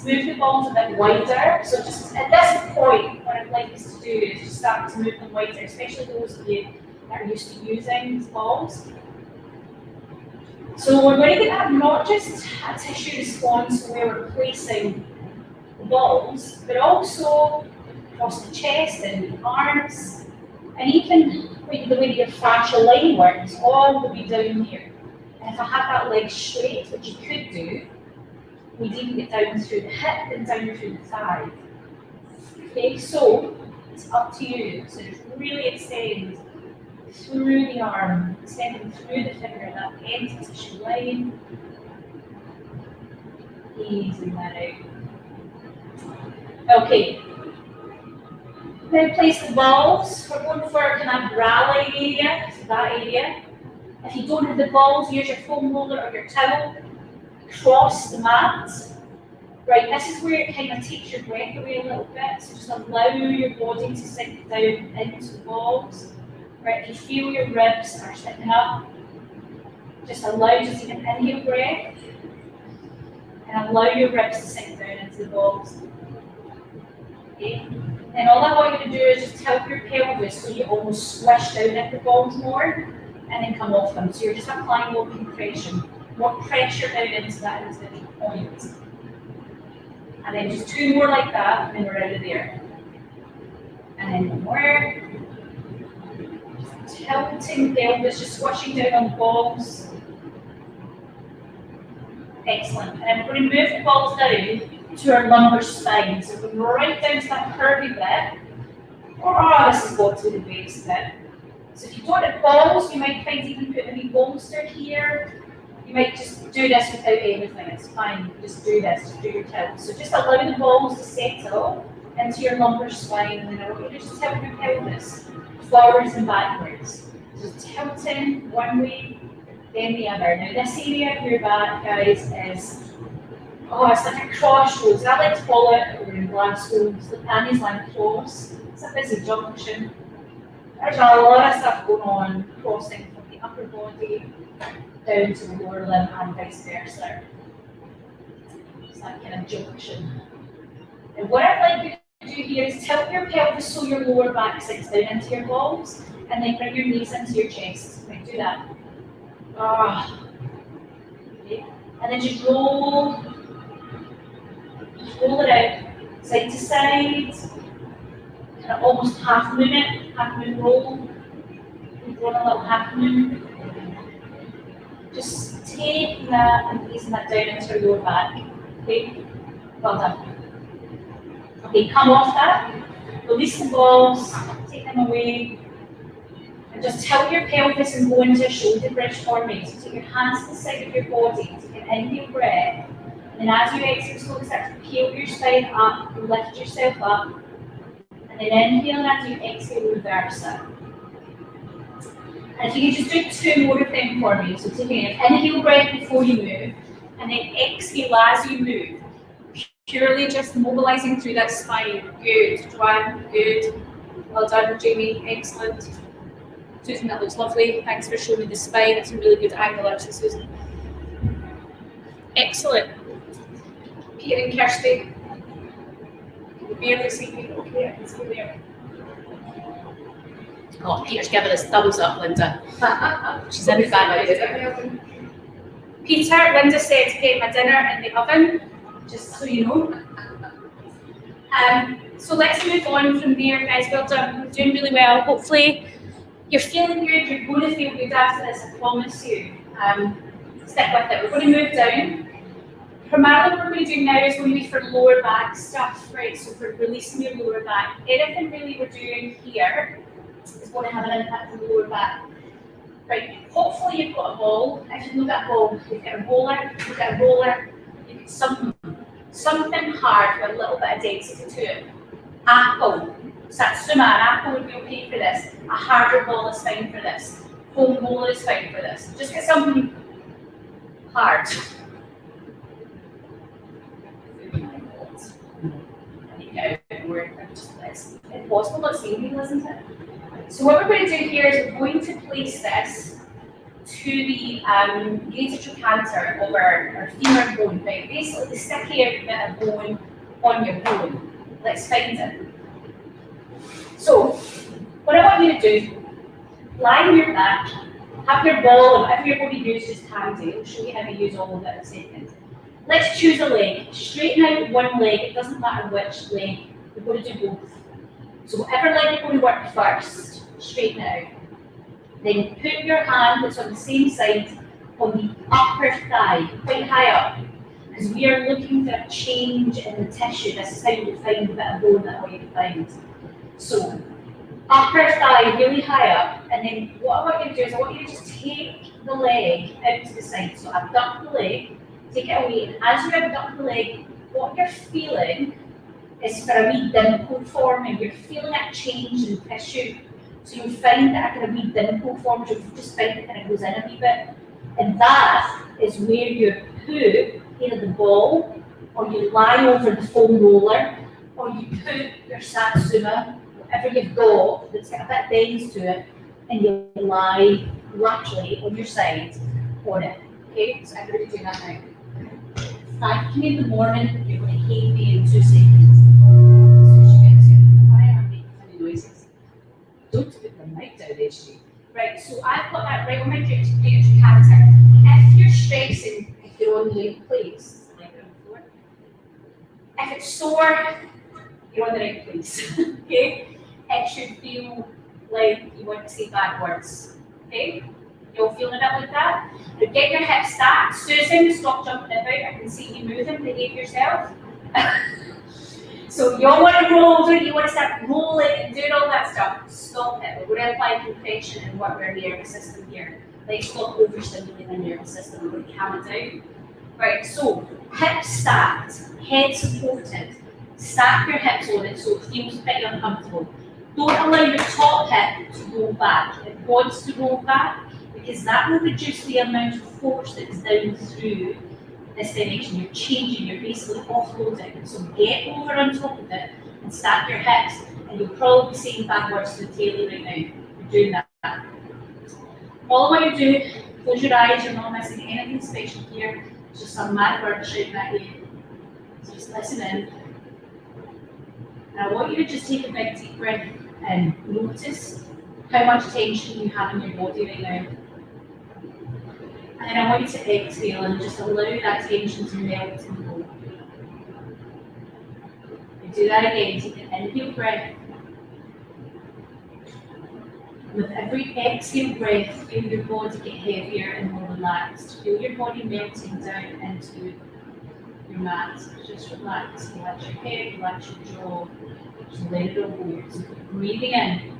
Let's move the balls a bit wider. So just at this point, what I'd like us to do is just start to move them wider, especially those of you that are used to using these balls. So we're going to have not just a tissue response where we're placing the balls, but also across the chest and the arms, and even the way your fascial line works, all will be down here. And if I had that leg straight, which you could do, we'd even get down through the hip and down through the thigh. Okay, so it's up to you. So just really extend through the arm, extending through the finger, that empty tissue line. Easing that out. Okay. Now place the balls. We're going for a kind of bra line area, so that area. If you don't have the balls, use your foam roller or your towel. Cross the mat. Right, this is where it kind of takes your breath away a little bit. So just allow your body to sink down into the balls. Right, if you feel your ribs are sticking up, just allow, just take an inhale breath and allow your ribs to sink down into the balls. Okay, and all I want you to do is just tilt your pelvis so you almost squish down at the balls more and then come off them. So you're just applying more compression, more pressure down into that individual point. And then just two more like that, and then we're out of there. And then one more. Tilting pelvis, just squishing down on the balls. Excellent. And then we're going to move the balls down to our lumbar spine. So we're right down to that curvy bit. Oh, this is going to the base bit. So if you don't have balls, you might find even put a wee bolster here. You might just do this without anything. It's fine. Just do this. Just do your tilt. So just allow the balls to settle into your lumbar spine, and then I want you to just tilt your pelvis forwards and backwards. So tilting one way, then the other. Now this area of your back, guys, is it's like a crossroads. I like to call it, we're in Glasgow, it's the Annie's Line Cross. It's a busy junction. There's a lot of stuff going on, crossing from the upper body down to the lower limb and vice versa. It's that kind of junction. And what I'd like you to do here is tilt your pelvis so your lower back sinks down into your balls, and then bring your knees into your chest. Right, do that. Okay. And then just roll it out, side to side, kind of almost half moon roll. We've drawn a little half moon. Just take that and easing that down into your lower back. Okay, well done. Okay, come off that, release the balls, take them away, and just tilt your pelvis and go into a shoulder bridge formation. So take your hands to the side of your body, take an inhale breath, and then as you exhale, slowly start to peel your spine up, lift yourself up, and then inhale, and as you exhale, reverse it. And if you could just do two more of them for me, so taking an inhale breath before you move, and then exhale as you move. Purely just mobilizing through that spine. Good, Joanne, good. Well done, Jamie, excellent. Susan, that looks lovely. Thanks for showing me the spine. That's a really good angle, actually, Susan. Excellent. Peter and Kirsty. Can you barely see me? Okay, I can see there. Oh, Peter's giving us thumbs up, Linda. She's in the background. Peter, Linda said to get my dinner in the oven. Just so you know. So let's move on from there, guys. Well done. We're doing really well. Hopefully, you're feeling good. You're going to feel good after this, I promise you. Stick with it. We're going to move down. Primarily, what we're going to do now is going to be for lower back stuff, right? So for releasing your lower back. Anything really we're doing here is going to have an impact on the lower back. Right. Hopefully, you've got a ball. If you look at a ball, you've got a roller. You've got a roller. Something hard with a little bit of density to it. Apple. Satsuma, an apple would be okay for this. A harder ball is fine for this. Foam roller is fine for this. Just get something hard. It's impossible not seeing you, isn't it? So what we're going to do here is we're going to place this to the greater trochanter of our femur bone, right? Basically the stickier bit of bone on your bone. Let's find it. So, what I want you to do, lie on your back, have your ball, and whatever you're going to use, just handy. I'll show you how to use all of it in a second. Let's choose a leg. Straighten out one leg, it doesn't matter which leg, we're going to do both. So whatever leg you're going to work first, straighten it out. Then put your hand that's on the same side on the upper thigh, quite high up, because we are looking for a change in the tissue. This is how you find a bit of bone that I want you to find. So upper thigh really high up, and then what I want you to do is I want you to just take the leg out to the side. So abduct the leg, take it away, and as you abduct the leg, what you're feeling is for a wee dimple forming. You're feeling a change in tissue. So you'll find that a kind of wee dimple forms, you'll just find it kind of goes in a wee bit. And that is where you put either the ball, or you lie over the foam roller, or you put your satsuma, whatever you've got that's got a bit of bends to it, and you lie laterally on your side on it. Okay, so I'm going to do that now. 5 p.m. in the morning, you're going to hate me in 2 seconds. So she gets in. Why am I making funny noises? Don't put the mic down, actually. Right, so I've got that right on my greater trochanter. If you're stressing, if you're on the right place, like on the floor. If it's sore, you're on the right place. Okay? It should feel like you want to say bad words. Okay? You'll feel a bit like that. Now get your hips stacked. Susan, stop jumping about. I can see you moving. Behave yourself. So you all want to roll, don't you? Want to start rolling and doing all that stuff. Stop it. We're going to apply compression and work our nervous system here. Like stop overstimulating the nervous system. We're going to calm it down. Right, so hips stacked, head supported. Stack your hips on it so it feels pretty uncomfortable. Don't allow your top hip to roll back. It wants to roll back because that will reduce the amount of force that's down through this direction. You're changing, you're basically offloading. So get over on top of it and stack your hips, and you'll probably be saying bad words to the tailor right now. You're doing that. All I want you to do, close your eyes, you're not missing anything special here. It's just some mad word shouting at you. So just listen in. And I want you to just take a big deep breath and notice how much tension you have in your body right now. And then I want you to exhale and just allow that tension to melt and go. And do that again. Take an inhale breath. With every exhale breath, feel your body get heavier and more relaxed. Feel your body melting down into your mat. Just relax. Relax your head, relax your jaw. Just let it all go. So breathing in.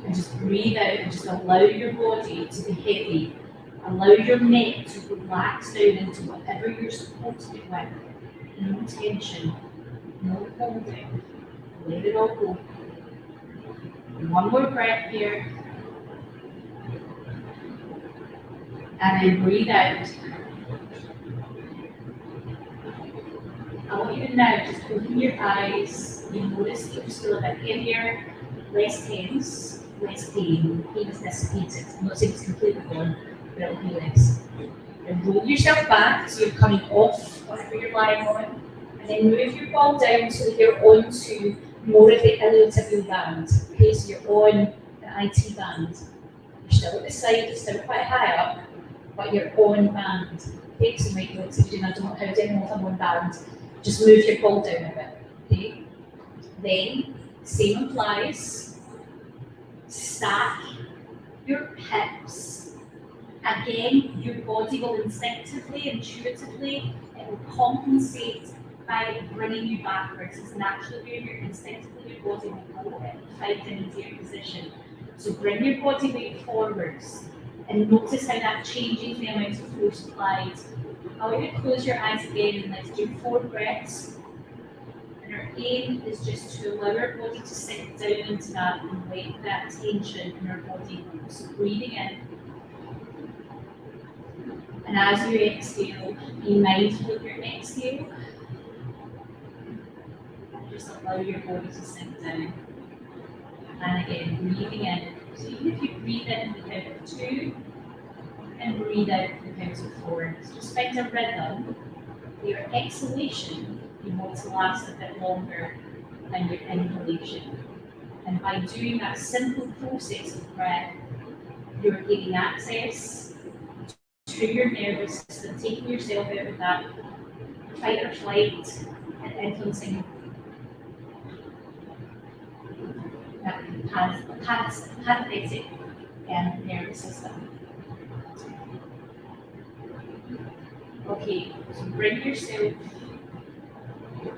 And just breathe out and just allow your body to be heavy. Allow your neck to relax down into whatever you're supported with. No tension, no holding. Let it all go. One more breath here. And then breathe out. I want you to now just open your eyes. You notice that you're still a bit heavier, less tense, less pain. Pain is dissipated. I'm not saying it's completely gone, but it'll be less. And roll yourself back so you're coming off whatever you're lying on. And then move your ball down so that you're onto more of the iliotibial band. Okay, so you're on the IT band. You're still at the side, it's still quite high up, but you're on band. Okay, so you might notice if you're doing, I don't know how to do if I'm on band. Just move your ball down a bit. Okay? Then, same applies. Stack your hips. Again, your body will instinctively, intuitively, it will compensate by bringing you backwards. It's naturally where you're instinctively, your body will go and fight an easier position. So bring your body weight forwards and notice how that changes the amount of force applied. I want you to close your eyes again and let's do 4 breaths. And our aim is just to allow our body to sink down into that and let that tension in our body go. So breathing in. And as you exhale, be mindful of your exhale. And just allow your body to sink down. And again, breathing in. So even if you breathe in the count of 2 and breathe out the count of 4, so just find a rhythm. Your exhalation, you want to last a bit longer than your inhalation. And by doing that simple process of breath, you're gaining access to your nervous system, taking yourself out of that fight or flight and influencing that parasympathetic nervous system. Okay, so bring yourself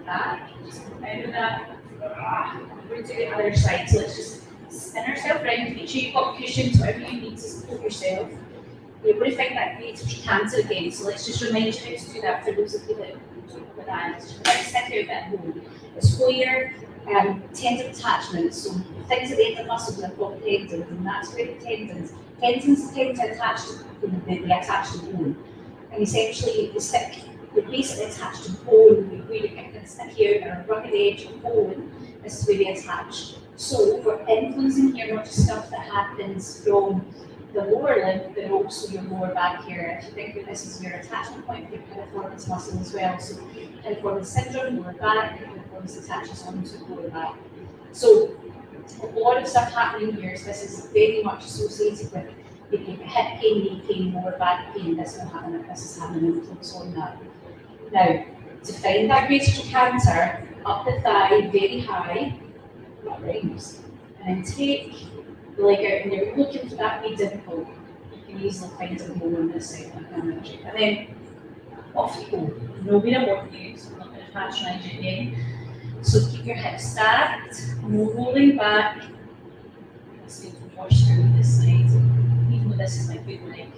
back, just out of that. We're doing the other side, so let's just spin ourselves around. Make sure you've got cushions, whatever you need to support yourself. You're going to find that great if you canter again, so let's just remind you how to do that for those of you that don't know what that is. Just stick out that hole. It's where tendon attachment, so things at the end of muscles are called tendons, and that's where the tendons tend to attach to they attach to bone. And essentially they're basically attached to bone, where you can stick here on a rugged edge of bone, this is where they attach. So we're influencing here not just stuff that happens from the lower limb, but also your lower back here. If you think that this is your attachment point for your piriformis muscle as well. So piriformis syndrome, lower back, piriformis attaches onto the lower back. So a lot of stuff happening here, so this is very much associated with maybe hip pain, knee pain, lower back pain. This is having an influence on that. Now, to find that greater trochanter, up the thigh, very high, that rings, and then take the leg out, and you're looking for that wee dimple. You can easily find a hole on this side, and then off you go. No way to want you, so I'm not going to patronise you again. So keep your hips stacked, rolling back. Let's see if we can wash through this side, even though this is my good leg.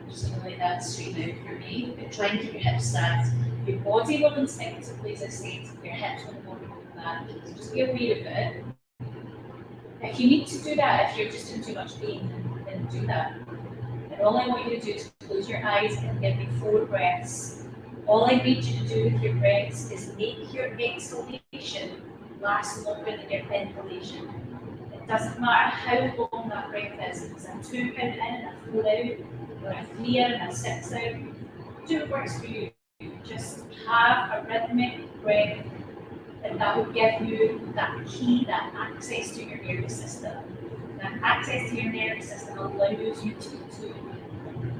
I'm just going to lay that straight out for me, but try and keep your hips stacked. Your body will instinctively, as I said, your hips will go back. So just be aware of it. If you need to do that, if you're just in too much pain, then do that. And all I want you to do is close your eyes and give me 4 breaths. All I need you to do with your breaths is make your exhalation last longer than your inhalation. It doesn't matter how long that breath is. If it's a 2 count in and a 4 out, or a 3 in and a 6 out, do what works for you. Just have a rhythmic breath, and that will give you that key, that access to your nervous system. That access to your nervous system allows you to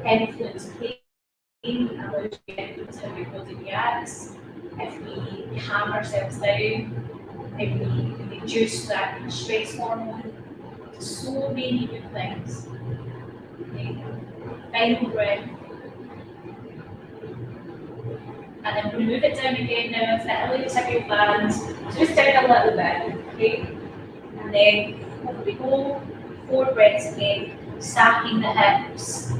influence pain, allows you to influence how your body reacts. If we calm ourselves down, if we reduce that stress hormone, so many good things. Okay. Final breath. And then remove it down again now and fit the tibial band, just down a little bit, okay? And then over we go, 4 breaths again, stacking the hips,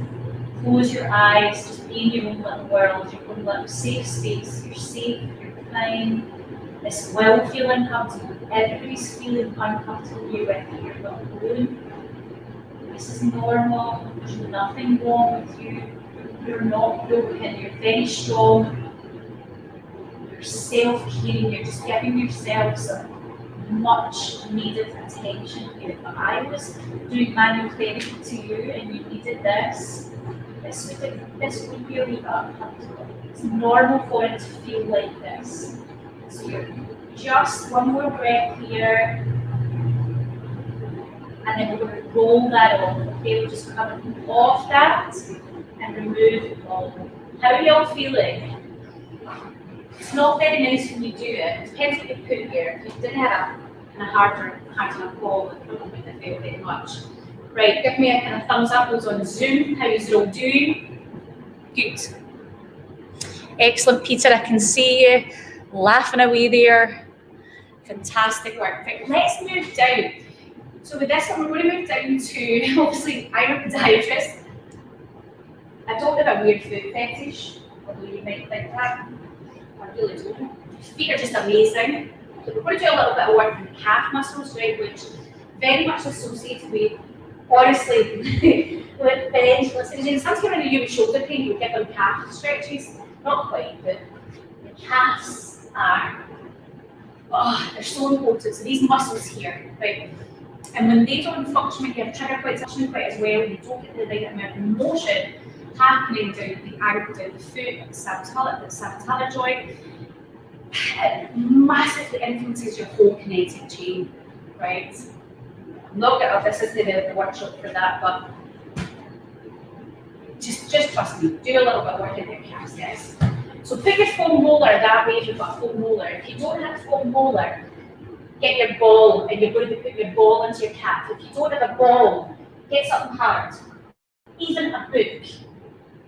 close your eyes, just be in your own little world, your own little safe space, you're safe, you're fine. This will feel uncomfortable, everybody's feeling uncomfortable here with you, you're not alone. This is normal, there's nothing wrong with you, you're not broken, you're very strong. You're self-caring, you're just giving yourself some much needed attention here. If I was doing manual therapy to you and you needed this would be really uncomfortable. It's normal for it to feel like this. So you're just one more breath here, and then we're going to roll that off. Okay, we'll just come off that and remove it all. How are you all feeling? It's not very nice when you do it. It depends what you put here. If you didn't have a harder enough ball, it probably wouldn't have felt very much. Right, give me a kind of thumbs up, those on Zoom. How is it all doing? Good. Excellent, Peter. I can see you laughing away there. Fantastic work. Right, let's move down. So with this one, we're going to move down to, obviously, I'm a podiatrist. I don't have a weird foot fetish, although you might think that. I really don't. Feet are just amazing. So we're going to do a little bit of work with the calf muscles, right, which very much associated with, honestly, with bench listening. Sometimes when you have shoulder pain, you give them calf stretches. Not quite, but the calves are, they're so important. So these muscles here, right? And when they don't function, when your trigger points function quite as well, you don't get the right amount of motion happening down the ankle, down the foot, the subtalar joint, it massively influences your whole kinetic chain, right? I'm not going to, this isn't the workshop for that, but just trust me, do a little bit of work in your calves, guys. So put your foam roller that way if you've got a foam roller. If you don't have a foam roller, get your ball, and you're going to be putting your ball into your calf. If you don't have a ball, get something hard, even a book,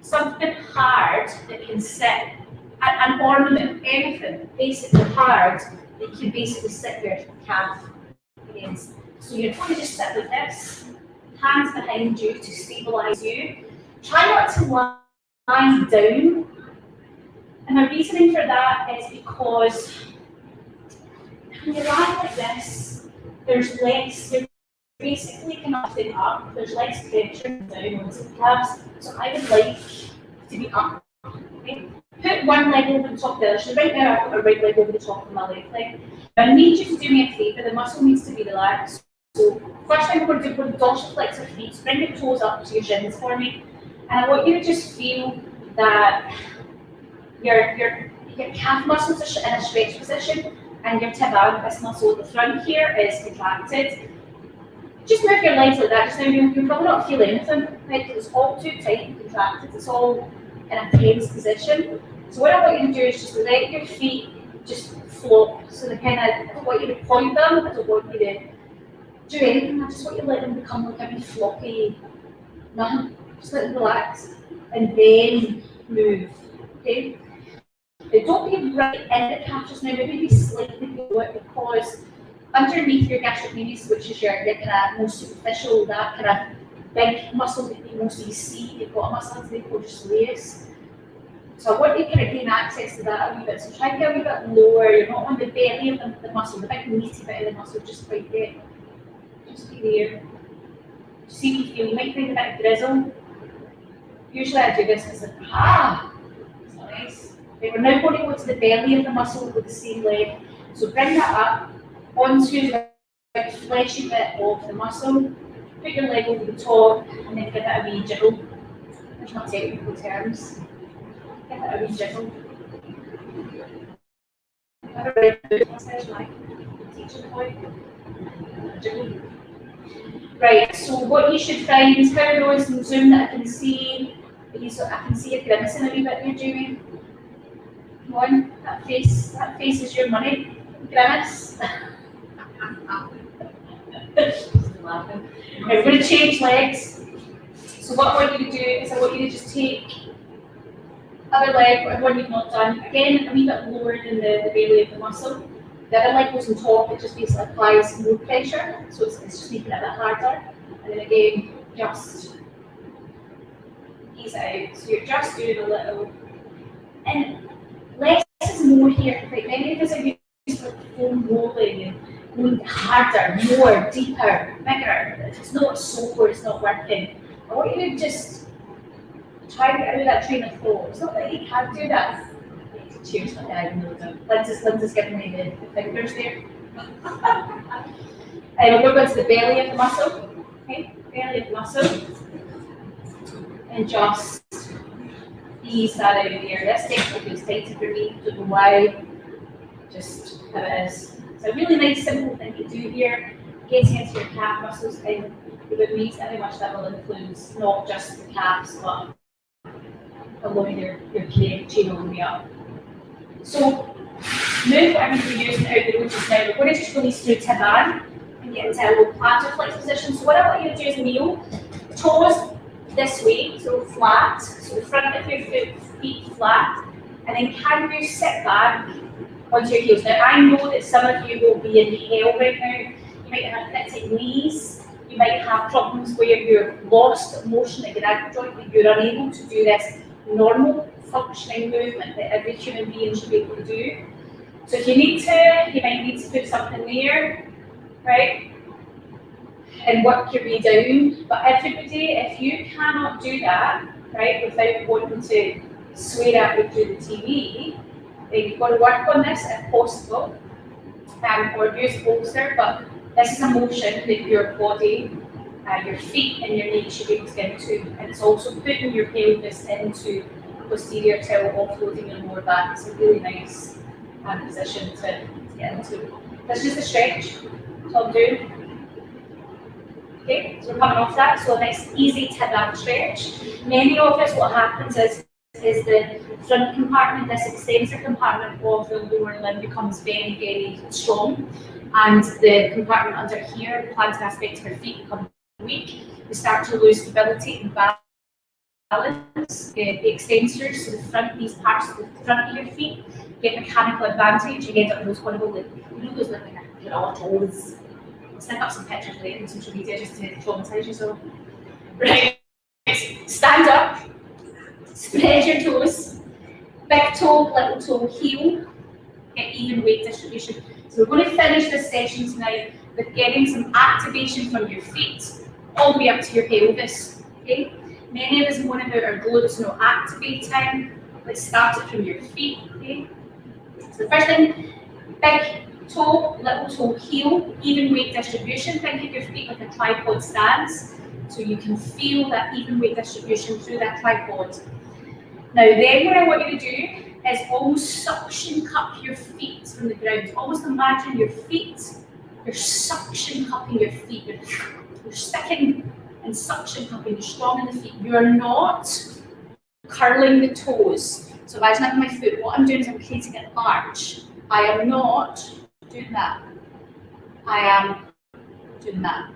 something hard that can sit, an ornament, anything, basically hard, that you can basically sit your calf against. So you're going to just sit like this, hands behind you to stabilise you. Try not to lie down. And the reasoning for that is because when you lie like this, there's less, you're basically kind of lifting up, there's less pressure down onto the calves. So I would like to be up. Okay? Put one leg over the top of the other. So right now I've got my right leg over the top of my left leg. I need you to do me a favour, the muscle needs to be relaxed. So first thing we're going to do, we're going to dorsiflex our feet. So bring your toes up to your shins for me. And I want you to just feel that your calf muscles are in a stretch position and your tibia, this muscle at the front here, is contracted. Just move your legs like that. Just now you'll probably not feel anything, right? Because it's all too tight and contracted. It's all in a tense position. So what I want you to do is just let your feet just flop. So they kind of, I don't want you to point them. I don't want you to do anything. I just want you to let them become like a wee floppy. Nothing. Just let them relax and then move. Okay. Now don't be right in the calf just now. Maybe be slightly below it because underneath your gastrocnemius, which is your kind of most superficial, that kind of big muscle that you mostly see, you've got a muscle today called soleus. So I want you to kind of gain access to that a wee bit. So try and get a wee bit lower. You're not on the belly of the muscle, the big meaty bit of the muscle, just right there. Just be there. See what you feel. You might find a bit of grizzle. Usually I do this because it's it's not nice. Okay, we're now going to go to the belly of the muscle with the same leg. So bring that up onto the fleshy bit of the muscle. Put your leg over the top and then give it a wee jiggle. There's not technical terms. Give it a wee jiggle. Have a red book, that's my teaching point. Jiggle. Right, so what you should find is how I always zoom that I can see. So I can see it grimacing a wee bit you're doing. Come on, that face is your money. Grimace. Laughing. Right, we're going to change legs. So what I want you to do is I want you to just take other leg, whatever one you've not done. Again, a wee bit lower than the belly of the muscle. The other leg goes on top, it just basically applies more pressure. So it's just making it a bit harder. And then again, just ease it out. So you're just doing a little. And less is more here. Like many of us are used to foam rolling and going harder, more, deeper, bigger. If it's not sore, it's not working. I want you to just try to get out of that train of thought. It's not that you can't do that. Cheers, not that I know them. Lindsay's giving me the fingers there. And we're going to the belly of the muscle. Okay, belly of the muscle. And just ease that out of there. This technique feels tighter for me. Don't know why. Just how it is. It's a really nice, simple thing to do here. Getting into your calf muscles and with knees, and how much that will influence not just the calves, but along your chain all the way up. So move whatever you're using out the road just now. We're going to just release through tibia and get into a low plantar flex position. So what I want you to do is kneel, toes this way, so flat. So the front of your feet flat, and then can you sit back onto your heels? Now I know that some of you will be in hell right now. You might have fitted knees. You might have problems where you've lost motion at your ankle joint, but you're unable to do this normal functioning movement that every human being should be able to do. So if you need to, you might need to put something there, right? And work your way down. But everybody, if you cannot do that, right, without wanting to swear at me through the TV, then you've got to work on this if possible, or use a bolster. But This is a motion that your body, your feet and your knees should be able to get into, and it's also putting your pelvis into posterior tail, offloading your lower back. It's a really nice position to get into. That's just a stretch. That's all I'm doing. Okay, so we're coming off that. So a nice easy tip-down stretch. Many of us, what happens is the front compartment, this extensor compartment of the lower limb becomes very, very strong, and the compartment under here, the plantar aspect of our feet, become weak. We start to lose stability and balance. The extensors, so the front, these parts of the front of your feet, get mechanical advantage. You end up with those horrible, those like toes. I'll send up some pictures later on social media just to traumatize yourself. Right, stand up, spread your toes, big toe, little toe, heel, get even weight distribution. So we're going to finish this session tonight with getting some activation from your feet all the way up to your pelvis. Okay? Many of us moan about our glutes not activating. Let's start it from your feet. Okay? So the first thing, big toe, little toe, heel, even weight distribution. Think of your feet like a tripod stance, so you can feel that even weight distribution through that tripod. Now then what I want you to do is almost suction cup your feet from the ground. Almost imagine your feet, you're suction cupping your feet. You're sticking and suction cupping, you're strong in the feet. You are not curling the toes. So imagine like my foot, what I'm doing is I'm creating an arch. I am not doing that. I am doing that.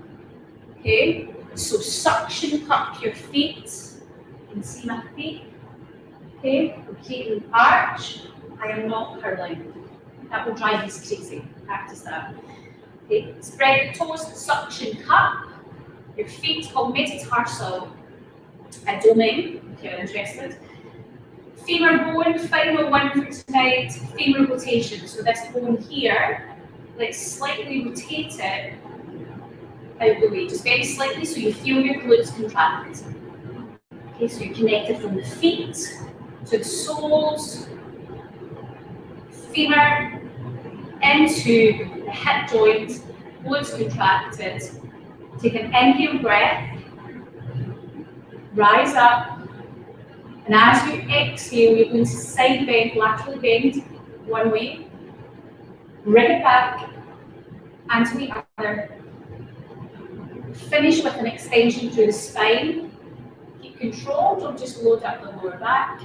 Okay? So suction cup your feet. You can see my feet. Okay? I'm creating an arch. I am not curling. That will drive us crazy. Practice that. Okay? Spread the toes, suction cup. Your feet called metatarsal abdomen, if you're interested. Femur bone, final one for tonight, femur rotation. So this bone here, let's slightly rotate it out the way, just very slightly so you feel your glutes contract. Okay, so you're connected from the feet to the soles, femur, into the hip joint, glutes contracted. Take an inhale breath, rise up, and as you exhale, you're going to side bend, laterally bend one way, bring it back, and to the other. Finish with an extension through the spine. Keep control, don't just load up the lower back.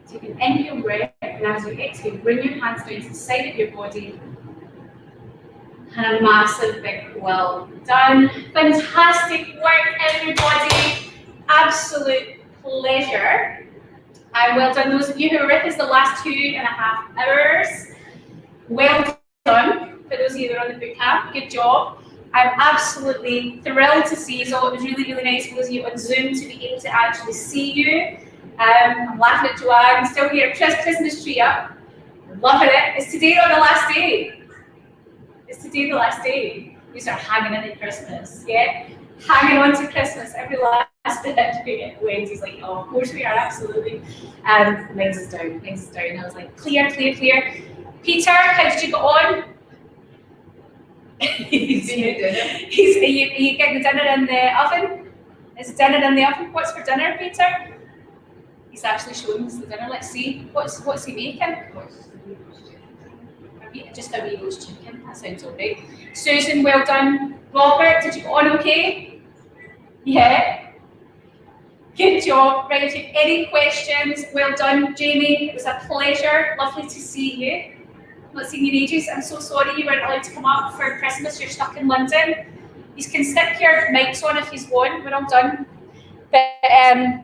Take an inhale breath, and as you exhale, bring your hands down to the side of your body. And a massive big well done. Fantastic work, everybody. Absolute pleasure. And well done, those of you who were with us the last 2.5 hours. Well done. For those of you that are on the boot camp, good job. I'm absolutely thrilled to see you all. It was really, really nice for those of you on Zoom to be able to actually see you. I'm laughing at Joanne, still here. Christmas tree up. Loving it. Is today not the last day? Is today the last day? We start hanging in at Christmas, yeah? Hanging on to Christmas every last day. Wednesday's like, oh, of course we are, absolutely. Mine's is down. I was like, clear. Peter, how did you go on? He's are you getting the dinner in the oven? Is dinner in the oven? What's for dinner, Peter? He's actually showing us the dinner. Let's see. What's he making? Just a wee roast chicken. That sounds alright. Susan, well done. Robert, did you go on okay? Yeah. Good job. Right, if you have any questions, well done. Jamie, it was a pleasure. Lovely to see you. Not seen you in ages. I'm so sorry you weren't allowed to come up for Christmas. You're stuck in London. You can stick your mics on if you want. We're all done. But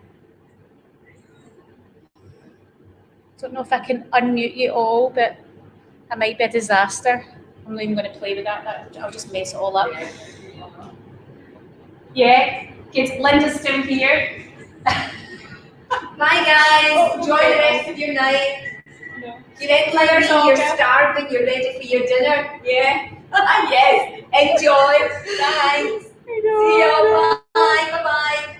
don't know if I can unmute you all, but that might be a disaster. I'm not even going to play with that. I'll just mess it all up. Yeah, good. Linda's still here. Bye guys. Enjoy the rest of your night. Get in line, you're starving, you're ready for your dinner. Yeah. Yes. Enjoy. Thanks. See you. Bye. Bye-bye.